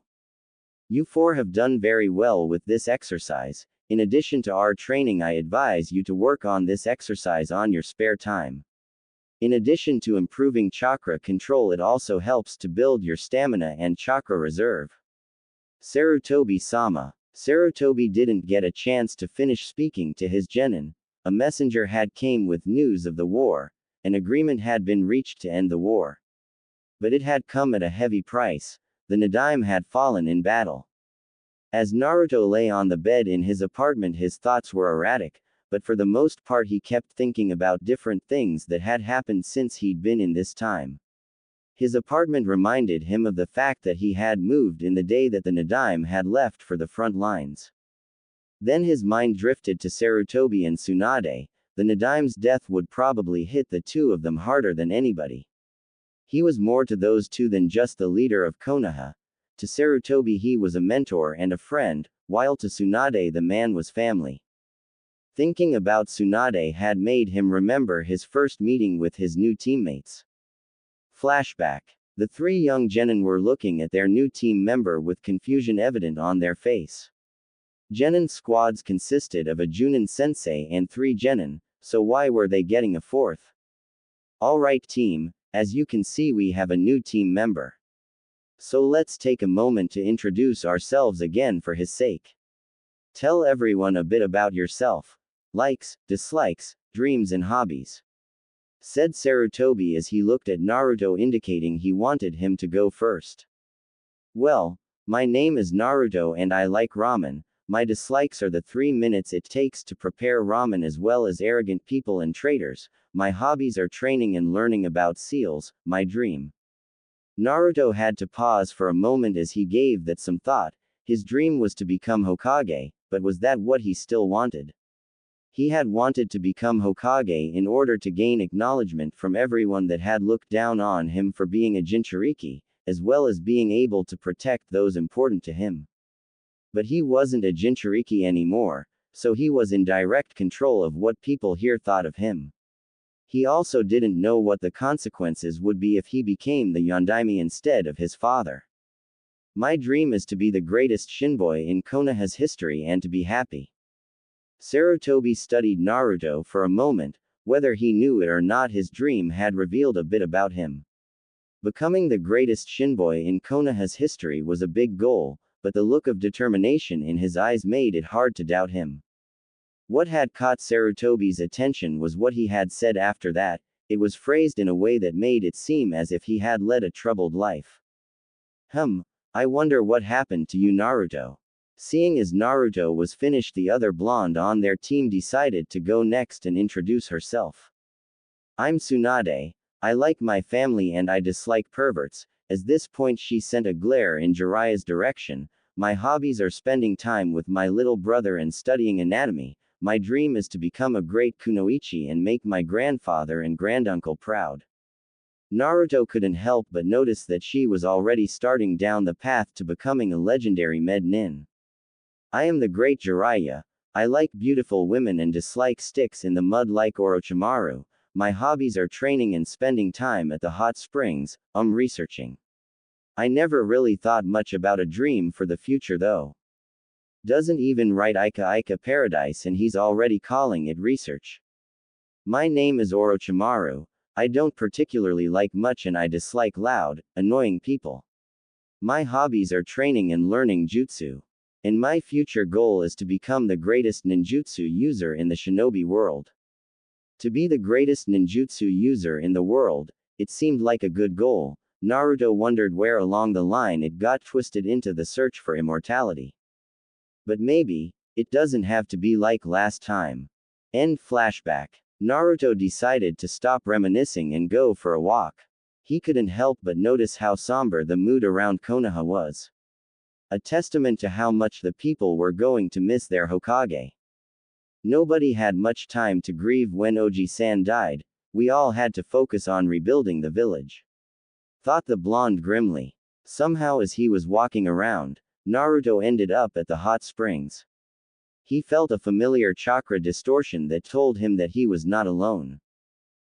[SPEAKER 1] You four have done very well with this exercise. In addition to our training, I advise you to work on this exercise on your spare time. In addition to improving chakra control, it also helps to build your stamina and chakra reserve. Sarutobi-sama. Sarutobi didn't get a chance to finish speaking to his genin. A messenger had came with news of the war. An agreement had been reached to end the war. But it had come at a heavy price. The Nadaime had fallen in battle. As Naruto lay on the bed in his apartment, his thoughts were erratic, but for the most part he kept thinking about different things that had happened since he'd been in this time. His apartment reminded him of the fact that he had moved in the day that the Nadaime had left for the front lines. Then his mind drifted to Sarutobi and Tsunade. The Nadaime's death would probably hit the two of them harder than anybody. He was more to those two than just the leader of Konoha. To Sarutobi he was a mentor and a friend, while to Tsunade the man was family. Thinking about Tsunade had made him remember his first meeting with his new teammates. Flashback. The three young genin were looking at their new team member with confusion evident on their face. Genin squads consisted of a Junin sensei and 3 genin, so why were they getting a 4th? Alright team, as you can see we have a new team member. So let's take a moment to introduce ourselves again for his sake. Tell everyone a bit about yourself. Likes, dislikes, dreams and hobbies. Said Sarutobi as he looked at Naruto, indicating he wanted him to go first. Well, my name is Naruto and I like ramen. My dislikes are the 3 minutes it takes to prepare ramen as well as arrogant people and traitors. My hobbies are training and learning about seals. My dream. Naruto had to pause for a moment as he gave that some thought. His dream was to become Hokage, but was that what he still wanted? He had wanted to become Hokage in order to gain acknowledgement from everyone that had looked down on him for being a Jinchuriki, as well as being able to protect those important to him. But he wasn't a Jinchuriki anymore, so he was in direct control of what people here thought of him. He also didn't know what the consequences would be if he became the Yondaime instead of his father. My dream is to be the greatest shinboy in Konoha's history and to be happy. Sarutobi studied Naruto for a moment. Whether he knew it or not, his dream had revealed a bit about him. Becoming the greatest shinboy in Konoha's history was a big goal, but the look of determination in his eyes made it hard to doubt him. What had caught Sarutobi's attention was what he had said after that. It was phrased in a way that made it seem as if he had led a troubled life. I wonder what happened to you, Naruto. Seeing as Naruto was finished, the other blonde on their team decided to go next and introduce herself. I'm Tsunade. I like my family and I dislike perverts. At this point she sent a glare in Jiraiya's direction. My hobbies are spending time with my little brother and studying anatomy. My dream is to become a great kunoichi and make my grandfather and granduncle proud. Naruto couldn't help but notice that she was already starting down the path to becoming a legendary med-nin. I am the great Jiraiya. I like beautiful women and dislike sticks in the mud like Orochimaru. My hobbies are training and spending time at the hot springs. Researching. I never really thought much about a dream for the future though. Doesn't even write Ika Paradise and he's already calling it research. My name is Orochimaru. I don't particularly like much and I dislike loud, annoying people. My hobbies are training and learning jutsu. And my future goal is to become the greatest ninjutsu user in the shinobi world. To be the greatest ninjutsu user in the world, it seemed like a good goal. Naruto wondered where along the line it got twisted into the search for immortality. But maybe, it doesn't have to be like last time. End flashback. Naruto decided to stop reminiscing and go for a walk. He couldn't help but notice how somber the mood around Konoha was. A testament to how much the people were going to miss their Hokage. Nobody had much time to grieve when Oji-san died. We all had to focus on rebuilding the village. Thought the blonde grimly. Somehow as he was walking around, Naruto ended up at the hot springs. He felt a familiar chakra distortion that told him that he was not alone.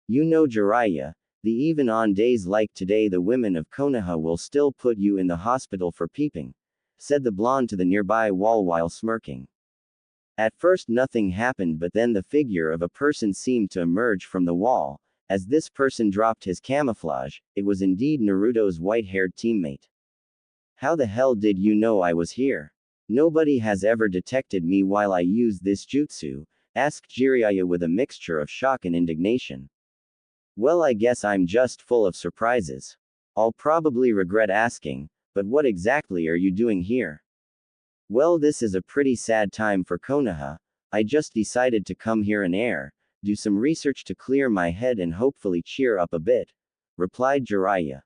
[SPEAKER 1] You know Jiraiya, even on days like today the women of Konoha will still put you in the hospital for peeping, said the blonde to the nearby wall while smirking. At first nothing happened, but then the figure of a person seemed to emerge from the wall. As this person dropped his camouflage, it was indeed Naruto's white-haired teammate. How the hell did you know I was here? Nobody has ever detected me while I used this jutsu, asked Jiraiya with a mixture of shock and indignation. Well, I guess I'm just full of surprises. I'll probably regret asking, but what exactly are you doing here? Well, this is a pretty sad time for Konoha. I just decided to come here and do some research to clear my head and hopefully cheer up a bit, replied Jiraiya.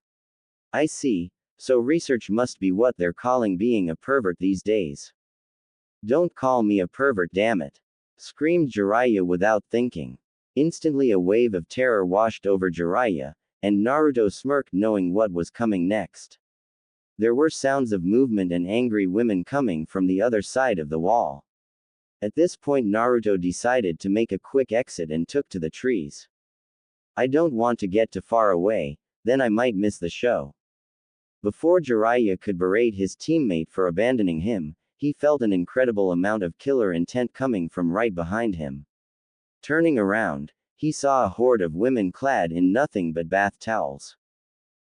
[SPEAKER 1] I see, so research must be what they're calling being a pervert these days. Don't call me a pervert, damn it, screamed Jiraiya without thinking. Instantly a wave of terror washed over Jiraiya, and Naruto smirked knowing what was coming next. There were sounds of movement and angry women coming from the other side of the wall. At this point Naruto decided to make a quick exit and took to the trees. I don't want to get too far away, then I might miss the show. Before Jiraiya could berate his teammate for abandoning him, he felt an incredible amount of killer intent coming from right behind him. Turning around, he saw a horde of women clad in nothing but bath towels.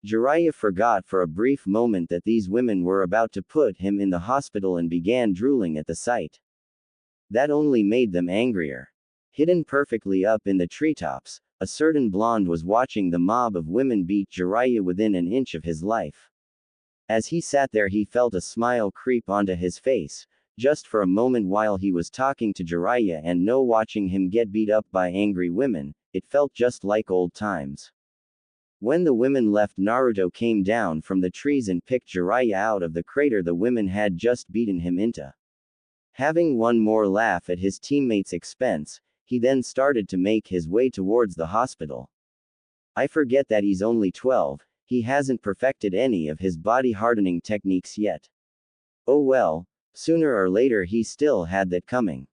[SPEAKER 1] Jiraiya forgot for a brief moment that these women were about to put him in the hospital and began drooling at the sight. That only made them angrier. Hidden perfectly up in the treetops, a certain blonde was watching the mob of women beat Jiraiya within an inch of his life. As he sat there he felt a smile creep onto his face, just for a moment while he was talking to Jiraiya and watching him get beat up by angry women, it felt just like old times. When the women left, Naruto came down from the trees and picked Jiraiya out of the crater the women had just beaten him into. Having one more laugh at his teammates' expense, he then started to make his way towards the hospital. I forget that he's only 12, he hasn't perfected any of his body hardening techniques yet. Oh well, sooner or later he still had that coming.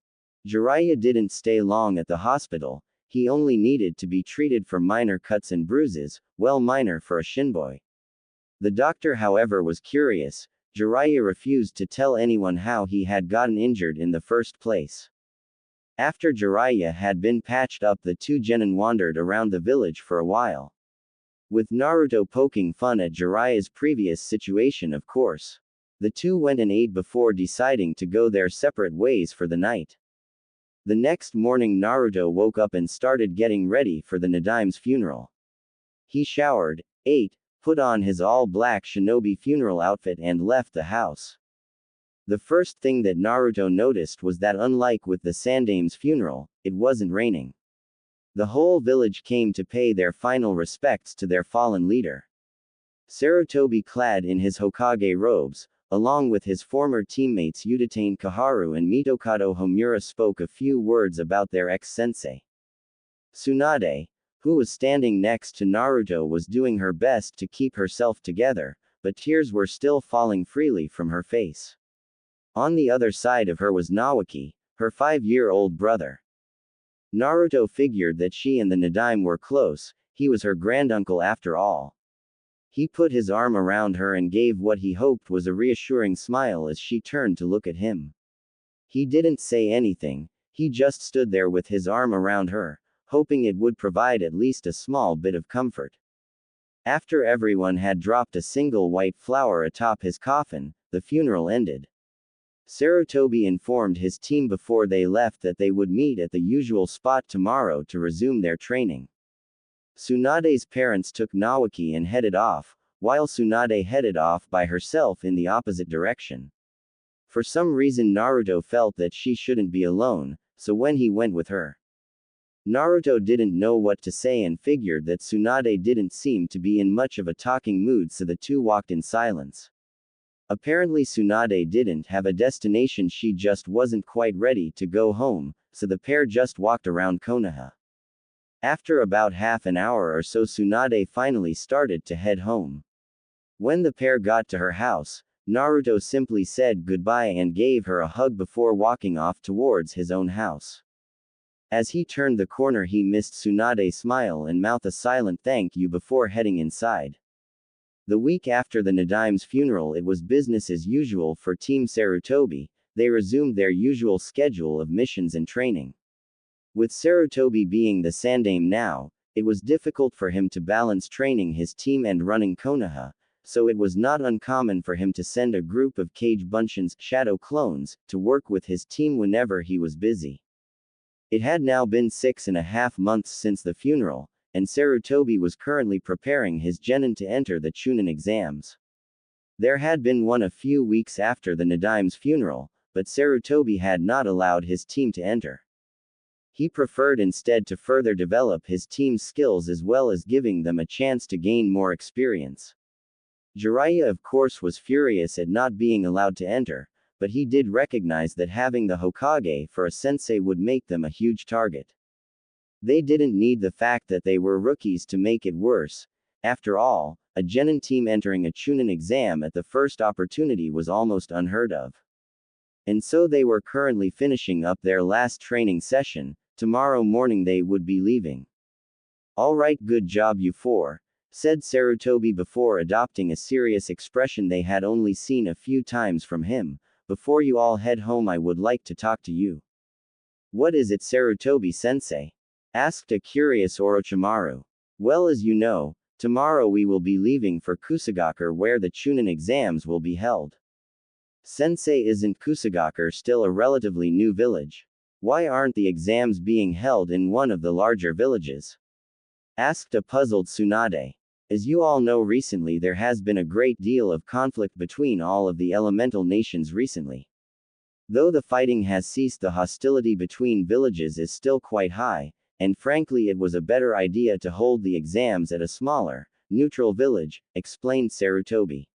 [SPEAKER 1] Jiraiya didn't stay long at the hospital. He only needed to be treated for minor cuts and bruises, well, minor for a shinboy. The doctor, however, was curious. Jiraiya refused to tell anyone how he had gotten injured in the first place. After Jiraiya had been patched up, the two genin wandered around the village for a while. With Naruto poking fun at Jiraiya's previous situation, of course. The two went and ate before deciding to go their separate ways for the night. The next morning Naruto woke up and started getting ready for the Nadime's funeral. He showered, ate, put on his all-black shinobi funeral outfit and left the house. The first thing that Naruto noticed was that unlike with the Sandame's funeral, it wasn't raining. The whole village came to pay their final respects to their fallen leader. Sarutobi, clad in his Hokage robes, along with his former teammates Udatane Kaharu and Mitokado Homura, spoke a few words about their ex-sensei. Tsunade, who was standing next to Naruto, was doing her best to keep herself together, but tears were still falling freely from her face. On the other side of her was Naoki, her 5-year-old brother. Naruto figured that she and the Nadime were close, he was her granduncle after all. He put his arm around her and gave what he hoped was a reassuring smile as she turned to look at him. He didn't say anything, he just stood there with his arm around her, hoping it would provide at least a small bit of comfort. After everyone had dropped a single white flower atop his coffin, the funeral ended. Sarutobi informed his team before they left that they would meet at the usual spot tomorrow to resume their training. Tsunade's parents took Naoki and headed off, while Tsunade headed off by herself in the opposite direction. For some reason Naruto felt that she shouldn't be alone, so when he went with her, Naruto didn't know what to say and figured that Tsunade didn't seem to be in much of a talking mood, so the two walked in silence. Apparently Tsunade didn't have a destination, she just wasn't quite ready to go home, so the pair just walked around Konoha. After about half an hour or so, Tsunade finally started to head home. When the pair got to her house, Naruto simply said goodbye and gave her a hug before walking off towards his own house. As he turned the corner, he missed Tsunade's smile and mouth a silent thank you before heading inside. The week after the Nadime's funeral, it was business as usual for Team Sarutobi. They resumed their usual schedule of missions and training. With Sarutobi being the Sandaime now, it was difficult for him to balance training his team and running Konoha, so it was not uncommon for him to send a group of Kage Bunshin's shadow clones to work with his team whenever he was busy. It had now been 6.5 months since the funeral, and Sarutobi was currently preparing his genin to enter the chunin exams. There had been one a few weeks after the Nadime's funeral, but Sarutobi had not allowed his team to enter. He preferred instead to further develop his team's skills as well as giving them a chance to gain more experience. Jiraiya of course was furious at not being allowed to enter, but he did recognize that having the Hokage for a sensei would make them a huge target. They didn't need the fact that they were rookies to make it worse. After all, a genin team entering a chunin exam at the first opportunity was almost unheard of. And so they were currently finishing up their last training session. Tomorrow morning they would be leaving. "Alright, good job you four," said Sarutobi before adopting a serious expression they had only seen a few times from him. "Before you all head home, I would like to talk to you." "What is it, Sarutobi-sensei?" asked a curious Orochimaru. "Well, as you know, tomorrow we will be leaving for Kusagakure where the chunin exams will be held." "Sensei, isn't Kusagakure still a relatively new village? Why aren't the exams being held in one of the larger villages?" asked a puzzled Tsunade. "As you all know, recently there has been a great deal of conflict between all of the elemental nations recently. Though the fighting has ceased, the hostility between villages is still quite high, and frankly it was a better idea to hold the exams at a smaller, neutral village," explained Sarutobi.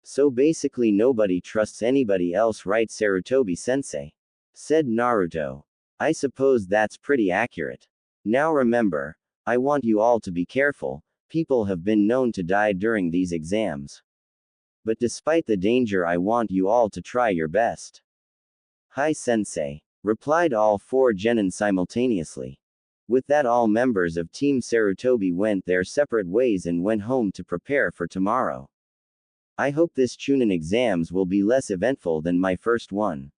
[SPEAKER 1] "So basically nobody trusts anybody else, right, Sarutobi-sensei?" said Naruto. "I suppose that's pretty accurate. Now remember, I want you all to be careful. People have been known to die during these exams. But despite the danger, I want you all to try your best." "Hi, sensei," replied all four genin simultaneously. With that, all members of Team Sarutobi went their separate ways and went home to prepare for tomorrow. "I hope this chunin exams will be less eventful than my first one,"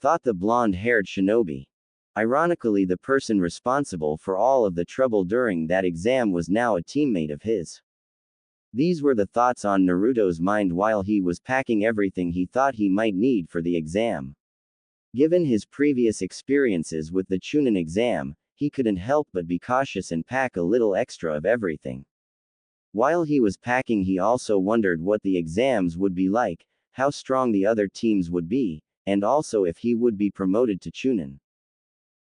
[SPEAKER 1] thought the blonde-haired shinobi. Ironically, the person responsible for all of the trouble during that exam was now a teammate of his. These were the thoughts on Naruto's mind while he was packing everything he thought he might need for the exam. Given his previous experiences with the chunin exam, he couldn't help but be cautious and pack a little extra of everything. While he was packing, he also wondered what the exams would be like, how strong the other teams would be, and also if he would be promoted to chunin.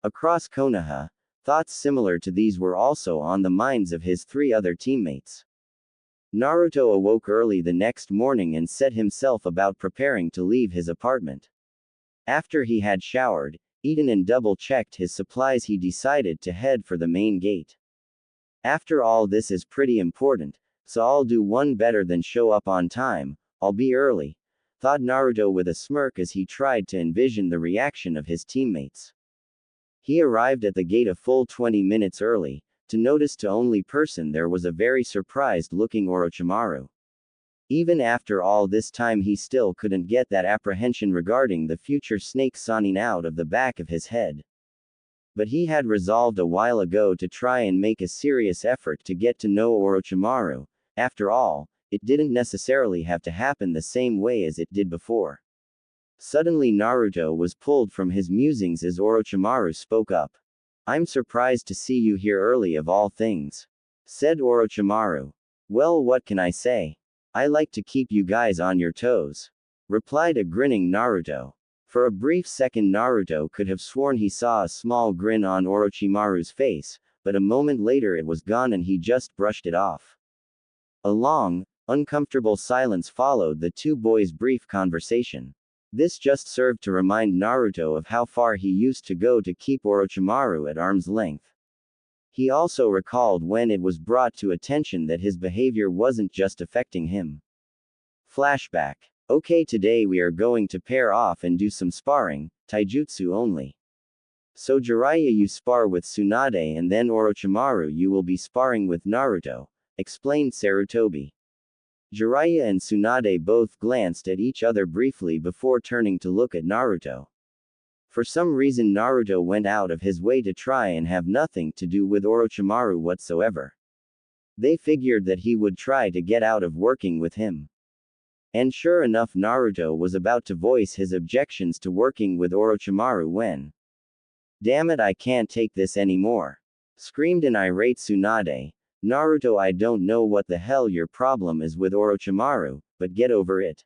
[SPEAKER 1] Across Konoha, thoughts similar to these were also on the minds of his three other teammates. Naruto awoke early the next morning and set himself about preparing to leave his apartment. After he had showered, eaten and double-checked his supplies, he decided to head for the main gate. After all, this is pretty important, so I'll do one better than show up on time. I'll be early, thought Naruto with a smirk as he tried to envision the reaction of his teammates. He arrived at the gate a full 20 minutes early, to notice to only person there was a very surprised-looking Orochimaru. Even after all this time, he still couldn't get that apprehension regarding the future snake sannin out of the back of his head. But he had resolved a while ago to try and make a serious effort to get to know Orochimaru. After all, it didn't necessarily have to happen the same way as it did before. Suddenly Naruto was pulled from his musings as Orochimaru spoke up. "I'm surprised to see you here early of all things," said Orochimaru. "Well, what can I say? I like to keep you guys on your toes," replied a grinning Naruto. For a brief second Naruto could have sworn he saw a small grin on Orochimaru's face, but a moment later it was gone and he just brushed it off. A long, uncomfortable silence followed the two boys' brief conversation. This just served to remind Naruto of how far he used to go to keep Orochimaru at arm's length. He also recalled when it was brought to attention that his behavior wasn't just affecting him. Flashback. Okay, today we are going to pair off and do some sparring, taijutsu only. So Jiraiya, you spar with Tsunade and then Orochimaru you will be sparring with Naruto, explained Sarutobi. Jiraiya and Tsunade both glanced at each other briefly before turning to look at Naruto. For some reason Naruto went out of his way to try and have nothing to do with Orochimaru whatsoever. They figured that he would try to get out of working with him. And sure enough, Naruto was about to voice his objections to working with Orochimaru when, "Damn it, I can't take this anymore," screamed an irate Tsunade. "Naruto, I don't know what the hell your problem is with Orochimaru, but get over it.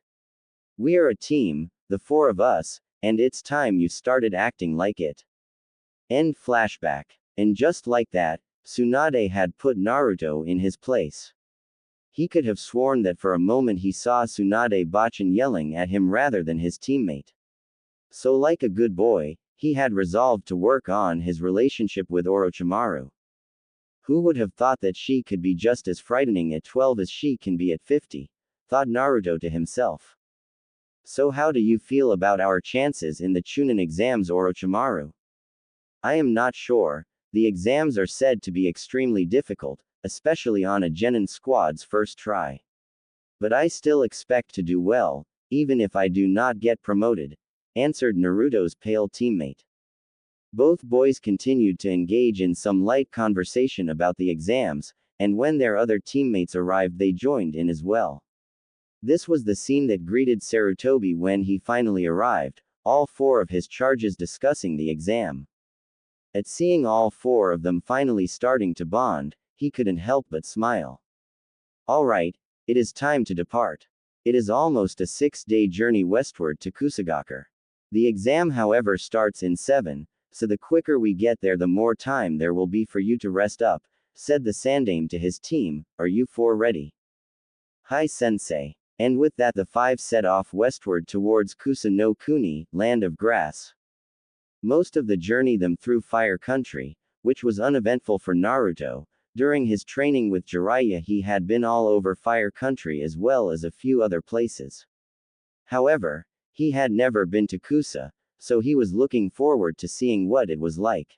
[SPEAKER 1] We are a team, the four of us, and it's time you started acting like it." End flashback. And just like that, Tsunade had put Naruto in his place. He could have sworn that for a moment he saw Tsunade Bachin yelling at him rather than his teammate. So like a good boy, he had resolved to work on his relationship with Orochimaru. Who would have thought that she could be just as frightening at 12 as she can be at 50, thought Naruto to himself. So how do you feel about our chances in the chunin exams, Orochimaru? I am not sure. The exams are said to be extremely difficult, especially on a genin squad's first try. But I still expect to do well, even if I do not get promoted, answered Naruto's pale teammate. Both boys continued to engage in some light conversation about the exams, and when their other teammates arrived they joined in as well. This was the scene that greeted Sarutobi when he finally arrived, all four of his charges discussing the exam. At seeing all four of them finally starting to bond, he couldn't help but smile. Alright, it is time to depart. It is almost a 6-day journey westward to Kusagakure. The exam, however, starts in 7, so the quicker we get there the more time there will be for you to rest up, said the Sandaime to his team. Are you four ready? Hi sensei. And with that the five set off westward towards Kusa no Kuni, land of grass. Most of the journey them through fire country, which was uneventful for Naruto. During his training with Jiraiya he had been all over fire country as well as a few other places. However, he had never been to Kusa, so he was looking forward to seeing what it was like.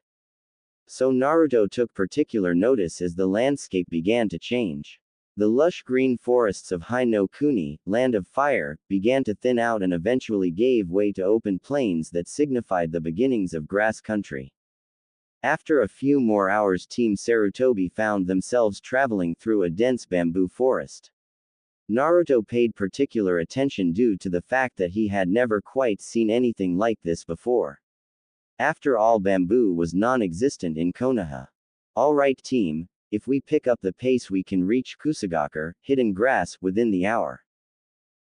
[SPEAKER 1] So Naruto took particular notice as the landscape began to change. The lush green forests of Hai no Kuni, land of fire, began to thin out and eventually gave way to open plains that signified the beginnings of grass country. After a few more hours Team Sarutobi found themselves traveling through a dense bamboo forest. Naruto paid particular attention due to the fact that he had never quite seen anything like this before. After all, bamboo was non-existent in Konoha. Alright team, if we pick up the pace we can reach Kusagakure, hidden grass, within the hour,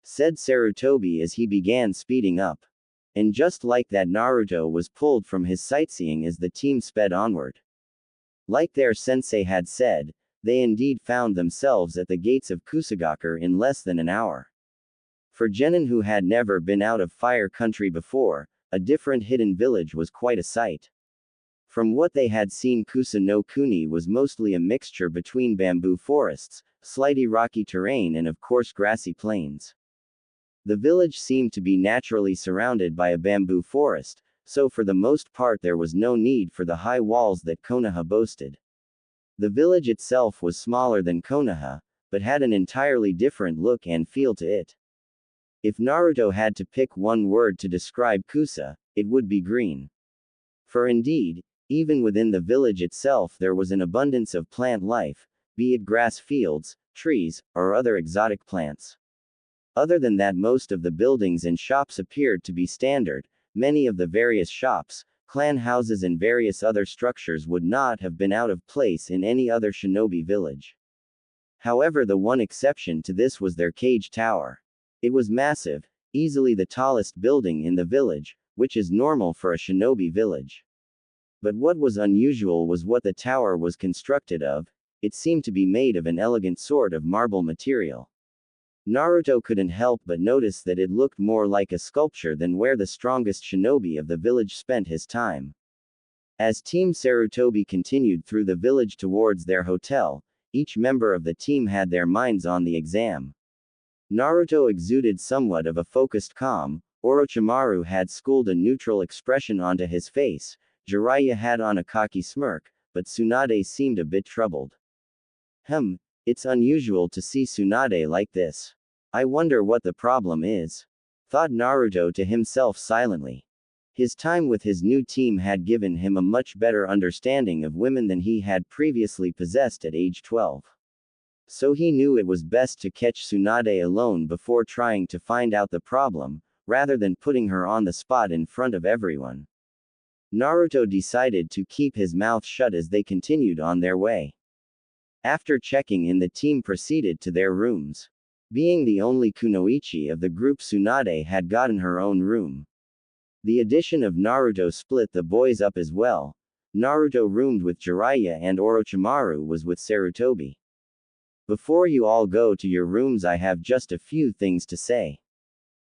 [SPEAKER 1] said Sarutobi as he began speeding up. And just like that Naruto was pulled from his sightseeing as the team sped onward. Like their sensei had said, they indeed found themselves at the gates of Kusagakure in less than an hour. For genin who had never been out of fire country before, a different hidden village was quite a sight. From what they had seen, Kusa no Kuni was mostly a mixture between bamboo forests, slightly rocky terrain and of course grassy plains. The village seemed to be naturally surrounded by a bamboo forest, so for the most part there was no need for the high walls that Konoha boasted. The village itself was smaller than Konoha, but had an entirely different look and feel to it. If Naruto had to pick one word to describe Kusa, it would be green. For indeed, even within the village itself there was an abundance of plant life, be it grass fields, trees, or other exotic plants. Other than that, most of the buildings and shops appeared to be standard. Many of the various shops, clan houses and various other structures would not have been out of place in any other shinobi village. However, the one exception to this was their cage tower. It was massive, easily the tallest building in the village, which is normal for a shinobi village. But what was unusual was what the tower was constructed of. It seemed to be made of an elegant sort of marble material. Naruto couldn't help but notice that it looked more like a sculpture than where the strongest shinobi of the village spent his time. As Team Sarutobi continued through the village towards their hotel, each member of the team had their minds on the exam. Naruto exuded somewhat of a focused calm, Orochimaru had schooled a neutral expression onto his face, Jiraiya had on a cocky smirk, but Tsunade seemed a bit troubled. It's unusual to see Tsunade like this. I wonder what the problem is, thought Naruto to himself silently. His time with his new team had given him a much better understanding of women than he had previously possessed at age 12. So he knew it was best to catch Tsunade alone before trying to find out the problem, rather than putting her on the spot in front of everyone. Naruto decided to keep his mouth shut as they continued on their way. After checking in, the team proceeded to their rooms. Being the only kunoichi of the group, Tsunade had gotten her own room. The addition of Naruto split the boys up as well. Naruto roomed with Jiraiya and Orochimaru was with Sarutobi. Before you all go to your rooms, I have just a few things to say.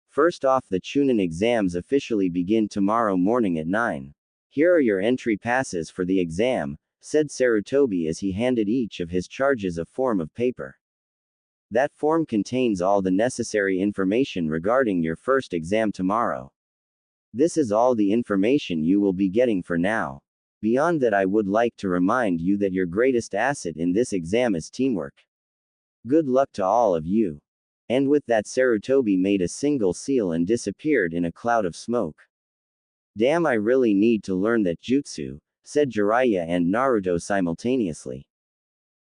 [SPEAKER 1] First off, the chunin exams officially begin tomorrow morning at 9. Here are your entry passes for the exam, said Sarutobi as he handed each of his charges a form of paper. That form contains all the necessary information regarding your first exam tomorrow. This is all the information you will be getting for now. Beyond that, I would like to remind you that your greatest asset in this exam is teamwork. Good luck to all of you. And with that, Sarutobi made a single seal and disappeared in a cloud of smoke. Damn, I really need to learn that jutsu, said Jiraiya and Naruto simultaneously.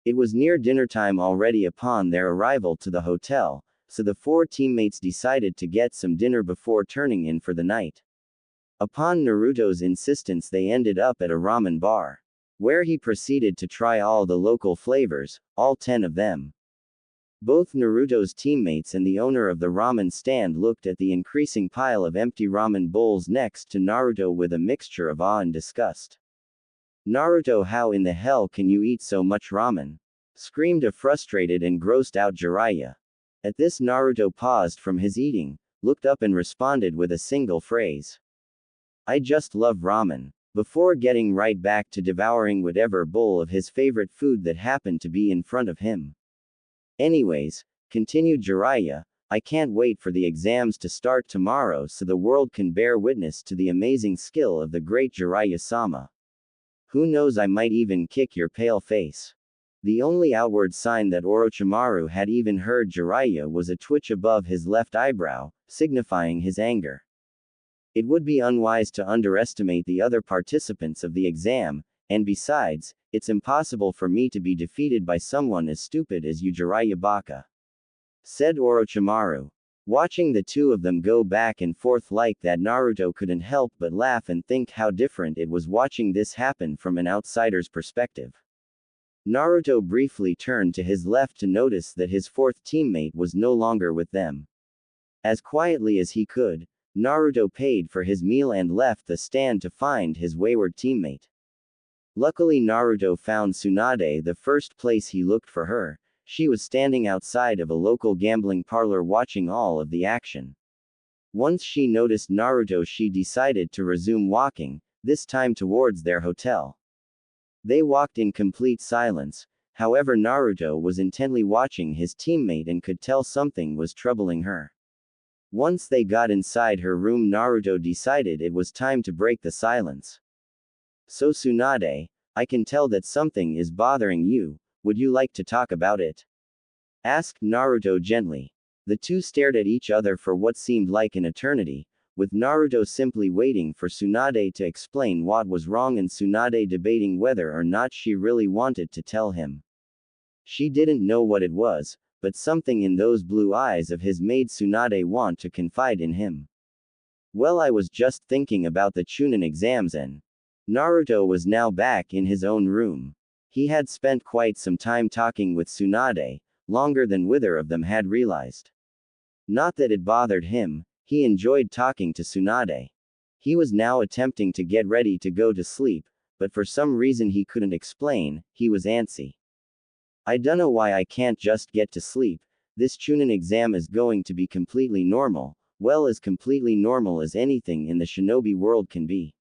[SPEAKER 1] It was near dinner time already upon their arrival to the hotel, so the four teammates decided to get some dinner before turning in for the night. Upon Naruto's insistence, they ended up at a ramen bar, where he proceeded to try all the local flavors, all 10 of them. Both Naruto's teammates and the owner of the ramen stand looked at the increasing pile of empty ramen bowls next to Naruto with a mixture of awe and disgust. Naruto, how in the hell can you eat so much ramen? Screamed a frustrated and grossed out Jiraiya. At this, Naruto paused from his eating, looked up and responded with a single phrase. I just love ramen. Before getting right back to devouring whatever bowl of his favorite food that happened to be in front of him. Anyways, continued Jiraiya, I can't wait for the exams to start tomorrow so the world can bear witness to the amazing skill of the great Jiraiya-sama. Who knows, I might even kick your pale face. The only outward sign that Orochimaru had even heard Jiraiya was a twitch above his left eyebrow, signifying his anger. It would be unwise to underestimate the other participants of the exam, and besides, it's impossible for me to be defeated by someone as stupid as you, Jiraiya Baka, said Orochimaru. Watching the two of them go back and forth like that, Naruto couldn't help but laugh and think how different it was watching this happen from an outsider's perspective. Naruto briefly turned to his left to notice that his fourth teammate was no longer with them. As quietly as he could, Naruto paid for his meal and left the stand to find his wayward teammate. Luckily, Naruto found Tsunade the first place he looked for her. She was standing outside of a local gambling parlor watching all of the action. Once she noticed Naruto, she decided to resume walking, this time towards their hotel. They walked in complete silence, however Naruto was intently watching his teammate and could tell something was troubling her. Once they got inside her room, Naruto decided it was time to break the silence. So Tsunade, I can tell that something is bothering you, would you like to talk about it? Asked Naruto gently. The two stared at each other for what seemed like an eternity, with Naruto simply waiting for Tsunade to explain what was wrong and Tsunade debating whether or not she really wanted to tell him. She didn't know what it was, but something in those blue eyes of his made Tsunade want to confide in him. Well, I was just thinking about the chunin exams and Naruto was now back in his own room. He had spent quite some time talking with Tsunade, longer than either of them had realized. Not that it bothered him, he enjoyed talking to Tsunade. He was now attempting to get ready to go to sleep, but for some reason he couldn't explain, he was antsy. I dunno why I can't just get to sleep. This chunin exam is going to be completely normal, well, as completely normal as anything in the shinobi world can be.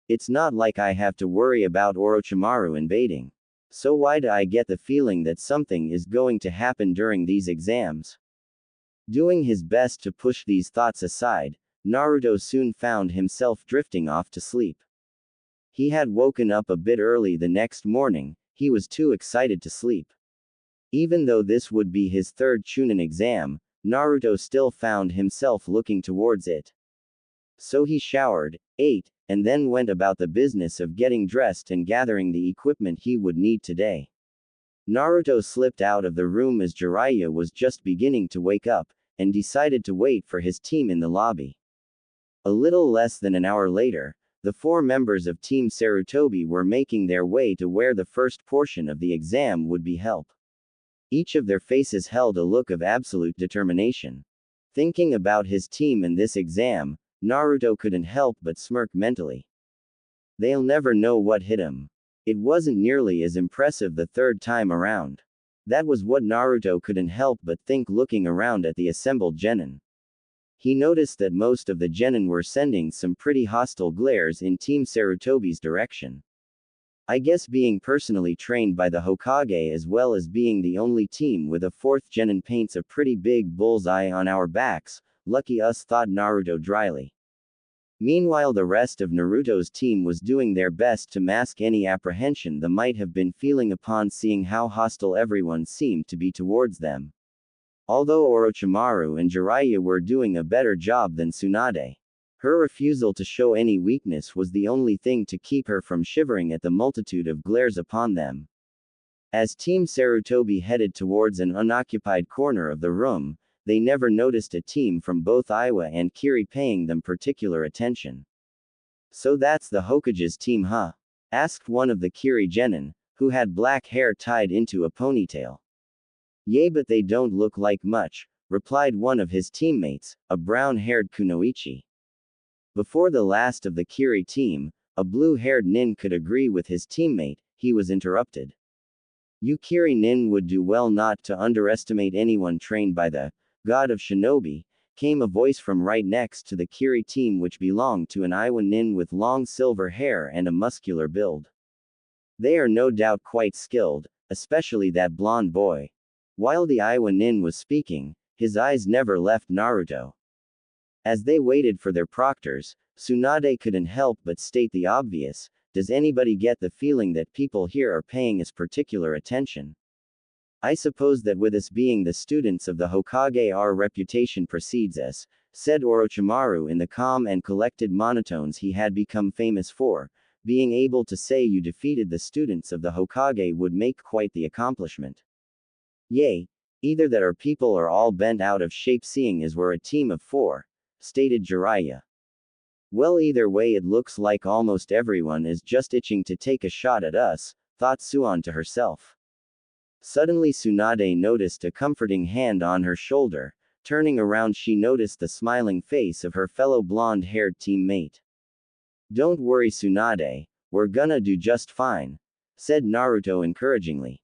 [SPEAKER 1] It's not like I have to worry about Orochimaru invading. So why do I get the feeling that something is going to happen during these exams? Doing his best to push these thoughts aside, Naruto soon found himself drifting off to sleep. He had woken up a bit early the next morning, he was too excited to sleep. Even though this would be his third chunin exam, Naruto still found himself looking towards it. So he showered, ate, and then went about the business of getting dressed and gathering the equipment he would need today. Naruto slipped out of the room as Jiraiya was just beginning to wake up, and decided to wait for his team in the lobby. A little less than an hour later, the 4 members of Team Sarutobi were making their way to where the first portion of the exam would be held. Each of their faces held a look of absolute determination. Thinking about his team and this exam, Naruto couldn't help but smirk mentally. They'll never know what hit him. It wasn't nearly as impressive the third time around. That was what Naruto couldn't help but think looking around at the assembled genin. He noticed that most of the genin were sending some pretty hostile glares in Team Sarutobi's direction. I guess being personally trained by the Hokage as well as being the only team with a 4th genin paints a pretty big bullseye on our backs, lucky us, thought Naruto dryly. Meanwhile, the rest of Naruto's team was doing their best to mask any apprehension they might have been feeling upon seeing how hostile everyone seemed to be towards them. Although Orochimaru and Jiraiya were doing a better job than Tsunade. Her refusal to show any weakness was the only thing to keep her from shivering at the multitude of glares upon them. As Team Sarutobi headed towards an unoccupied corner of the room, they never noticed a team from both Iwa and Kiri paying them particular attention. So that's the Hokage's team, huh? Asked one of the Kiri genin, who had black hair tied into a ponytail. Yeah, but they don't look like much, replied one of his teammates, a brown-haired kunoichi. Before the last of the Kiri team, a blue-haired nin could agree with his teammate, he was interrupted. You Kiri nin would do well not to underestimate anyone trained by the god of shinobi, came a voice from right next to the Kiri team which belonged to an Iwa nin with long silver hair and a muscular build. They are no doubt quite skilled, especially that blonde boy. While the Iwa nin was speaking, his eyes never left Naruto. As they waited for their proctors, Tsunade couldn't help but state the obvious, does anybody get the feeling that people here are paying us particular attention? I suppose that with us being the students of the Hokage our reputation precedes us, said Orochimaru in the calm and collected monotones he had become famous for. Being able to say you defeated the students of the Hokage would make quite the accomplishment. Yay! Either that our people are all bent out of shape seeing as we're a team of 4, stated Jiraiya. Well, either way it looks like almost everyone is just itching to take a shot at us, thought Suan to herself. Suddenly Tsunade noticed a comforting hand on her shoulder. Turning around she noticed the smiling face of her fellow blonde-haired teammate. Don't worry Tsunade, we're gonna do just fine, said Naruto encouragingly.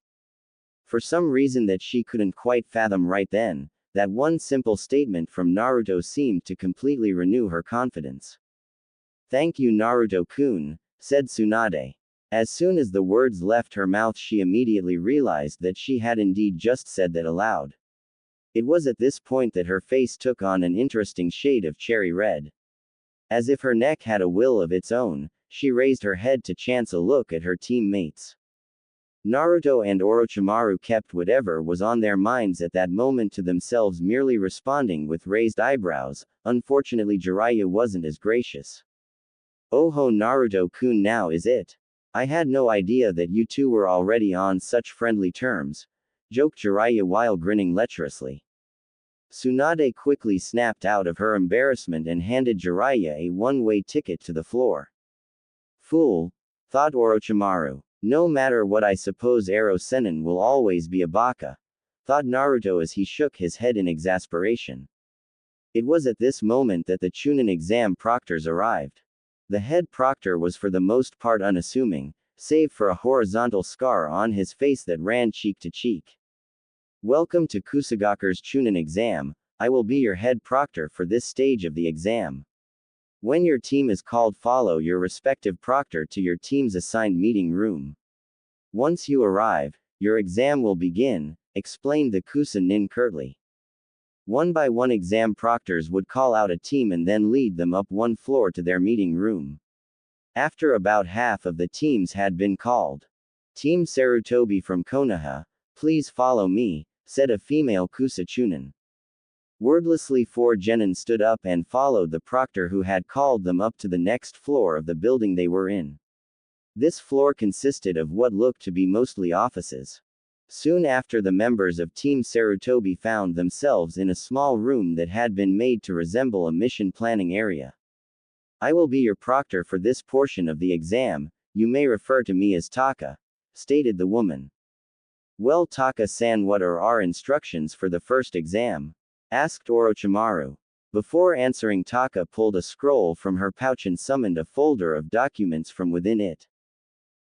[SPEAKER 1] For some reason that she couldn't quite fathom right then, that one simple statement from Naruto seemed to completely renew her confidence. Thank you Naruto-kun, said Tsunade. As soon as the words left her mouth she immediately realized that she had indeed just said that aloud. It was at this point that her face took on an interesting shade of cherry red. As if her neck had a will of its own, she raised her head to chance a look at her teammates. Naruto and Orochimaru kept whatever was on their minds at that moment to themselves, merely responding with raised eyebrows. Unfortunately Jiraiya wasn't as gracious. Oh Naruto-kun, now is it? I had no idea that you two were already on such friendly terms, joked Jiraiya while grinning lecherously. Tsunade quickly snapped out of her embarrassment and handed Jiraiya a one-way ticket to the floor. Fool, thought Orochimaru. No matter what, I suppose Ero Sennin will always be a baka, thought Naruto as he shook his head in exasperation. It was at this moment that the chunin exam proctors arrived. The head proctor was for the most part unassuming, save for a horizontal scar on his face that ran cheek to cheek. Welcome to Kusagaku's chunin exam, I will be your head proctor for this stage of the exam. When your team is called, follow your respective proctor to your team's assigned meeting room. Once you arrive, your exam will begin, explained the Kusa nin curtly. One by one exam proctors would call out a team and then lead them up one floor to their meeting room. After about half of the teams had been called. Team Sarutobi from Konoha, please follow me, said a female Kusa chunin. Wordlessly 4 genin stood up and followed the proctor who had called them up to the next floor of the building they were in. This floor consisted of what looked to be mostly offices. Soon after, the members of Team Sarutobi found themselves in a small room that had been made to resemble a mission planning area. I will be your proctor for this portion of the exam, you may refer to me as Taka, stated the woman. Well, Taka-san, what are our instructions for the first exam? Asked Orochimaru. Before answering, Taka pulled a scroll from her pouch and summoned a folder of documents from within it.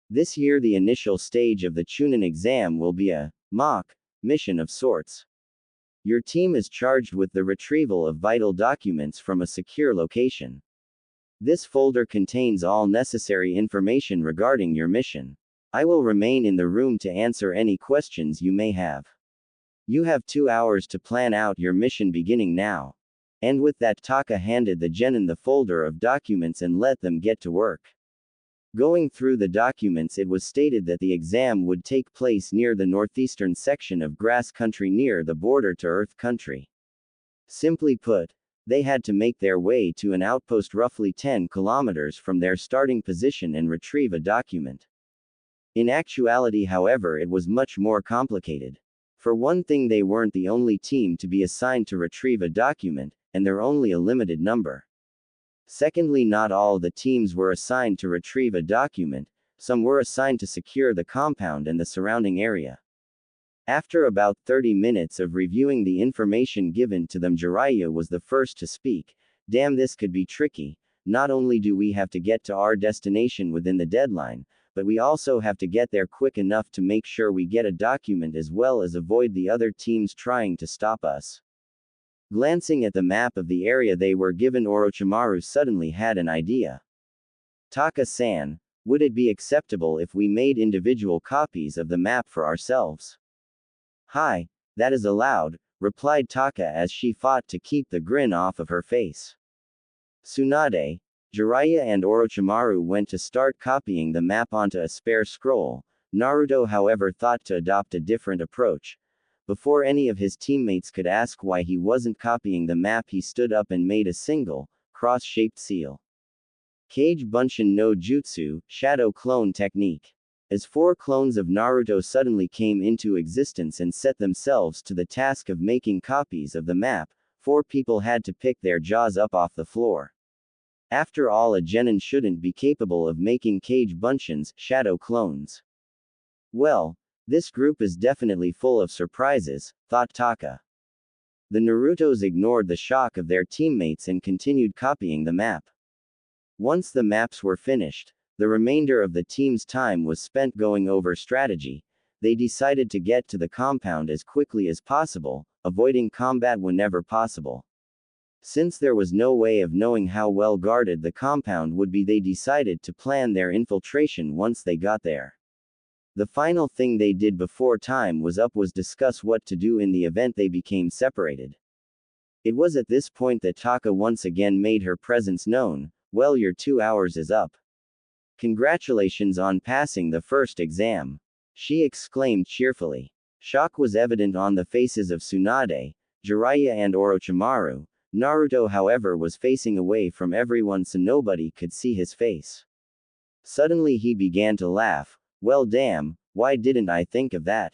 [SPEAKER 1] This year, the initial stage of the chunin exam will be a mock mission of sorts. Your team is charged with the retrieval of vital documents from a secure location. This folder contains all necessary information regarding your mission. I will remain in the room to answer any questions you may have. You have 2 hours to plan out your mission beginning now. And with that, Taka handed the genin the folder of documents and let them get to work. Going through the documents, it was stated that the exam would take place near the northeastern section of grass country near the border to Earth country. Simply put, they had to make their way to an outpost roughly 10 kilometers from their starting position and retrieve a document. In actuality, however, it was much more complicated. For one thing, they weren't the only team to be assigned to retrieve a document, and they're only a limited number. Secondly, not all the teams were assigned to retrieve a document, some were assigned to secure the compound and the surrounding area. After about 30 minutes of reviewing the information given to them, Jiraiya was the first to speak. Damn, this could be tricky. Not only do we have to get to our destination within the deadline, but we also have to get there quick enough to make sure we get a document as well as avoid the other teams trying to stop us. Glancing at the map of the area they were given, Orochimaru suddenly had an idea. Taka-san, would it be acceptable if we made individual copies of the map for ourselves? Hi, that is allowed, replied Taka as she fought to keep the grin off of her face. Tsunade, Jiraiya and Orochimaru went to start copying the map onto a spare scroll. Naruto, however, thought to adopt a different approach. Before any of his teammates could ask why he wasn't copying the map, he stood up and made a single, cross-shaped seal. Kage Bunshin no Jutsu, Shadow Clone Technique. As 4 clones of Naruto suddenly came into existence and set themselves to the task of making copies of the map, 4 people had to pick their jaws up off the floor. After all, a genin shouldn't be capable of making Kage Bunshin's shadow clones. Well, this group is definitely full of surprises, thought Taka. The Narutos ignored the shock of their teammates and continued copying the map. Once the maps were finished, the remainder of the team's time was spent going over strategy. They decided to get to the compound as quickly as possible, avoiding combat whenever possible. Since there was no way of knowing how well guarded the compound would be, they decided to plan their infiltration once they got there. The final thing they did before time was up was discuss what to do in the event they became separated. It was at this point that Taka once again made her presence known. Well, your 2 hours is up. Congratulations on passing the first exam, she exclaimed cheerfully. Shock was evident on the faces of Tsunade, Jiraiya and Orochimaru. Naruto, however, was facing away from everyone so nobody could see his face. Suddenly he began to laugh. Well, damn, why didn't I think of that?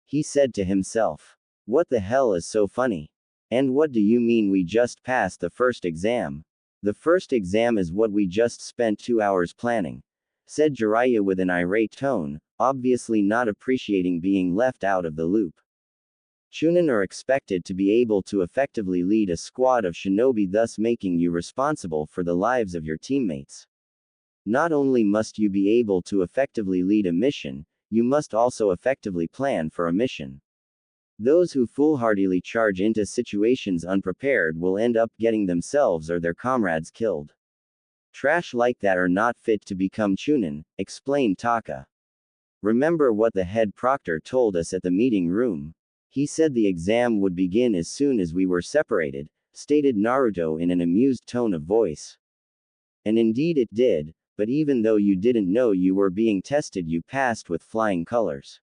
[SPEAKER 1] He said to himself. What the hell is so funny? And what do you mean we just passed the first exam? The first exam is what we just spent 2 hours planning, said Jiraiya with an irate tone, obviously not appreciating being left out of the loop. Chunin are expected to be able to effectively lead a squad of shinobi, thus making you responsible for the lives of your teammates. Not only must you be able to effectively lead a mission, you must also effectively plan for a mission. Those who foolhardily charge into situations unprepared will end up getting themselves or their comrades killed. Trash like that are not fit to become chunin, explained Taka. Remember what the head proctor told us at the meeting room. He said the exam would begin as soon as we were separated, stated Naruto in an amused tone of voice. And indeed it did, but even though you didn't know you were being tested, you passed with flying colors.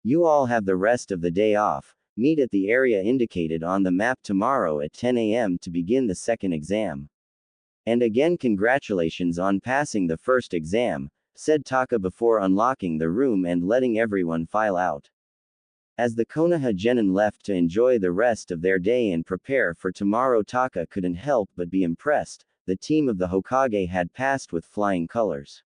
[SPEAKER 1] You all have the rest of the day off. Meet at the area indicated on the map tomorrow at 10 a.m. to begin the second exam. And again, congratulations on passing the first exam, said Taka before unlocking the room and letting everyone file out. As the Konoha genin left to enjoy the rest of their day and prepare for tomorrow, Taka couldn't help but be impressed. The team of the Hokage had passed with flying colors.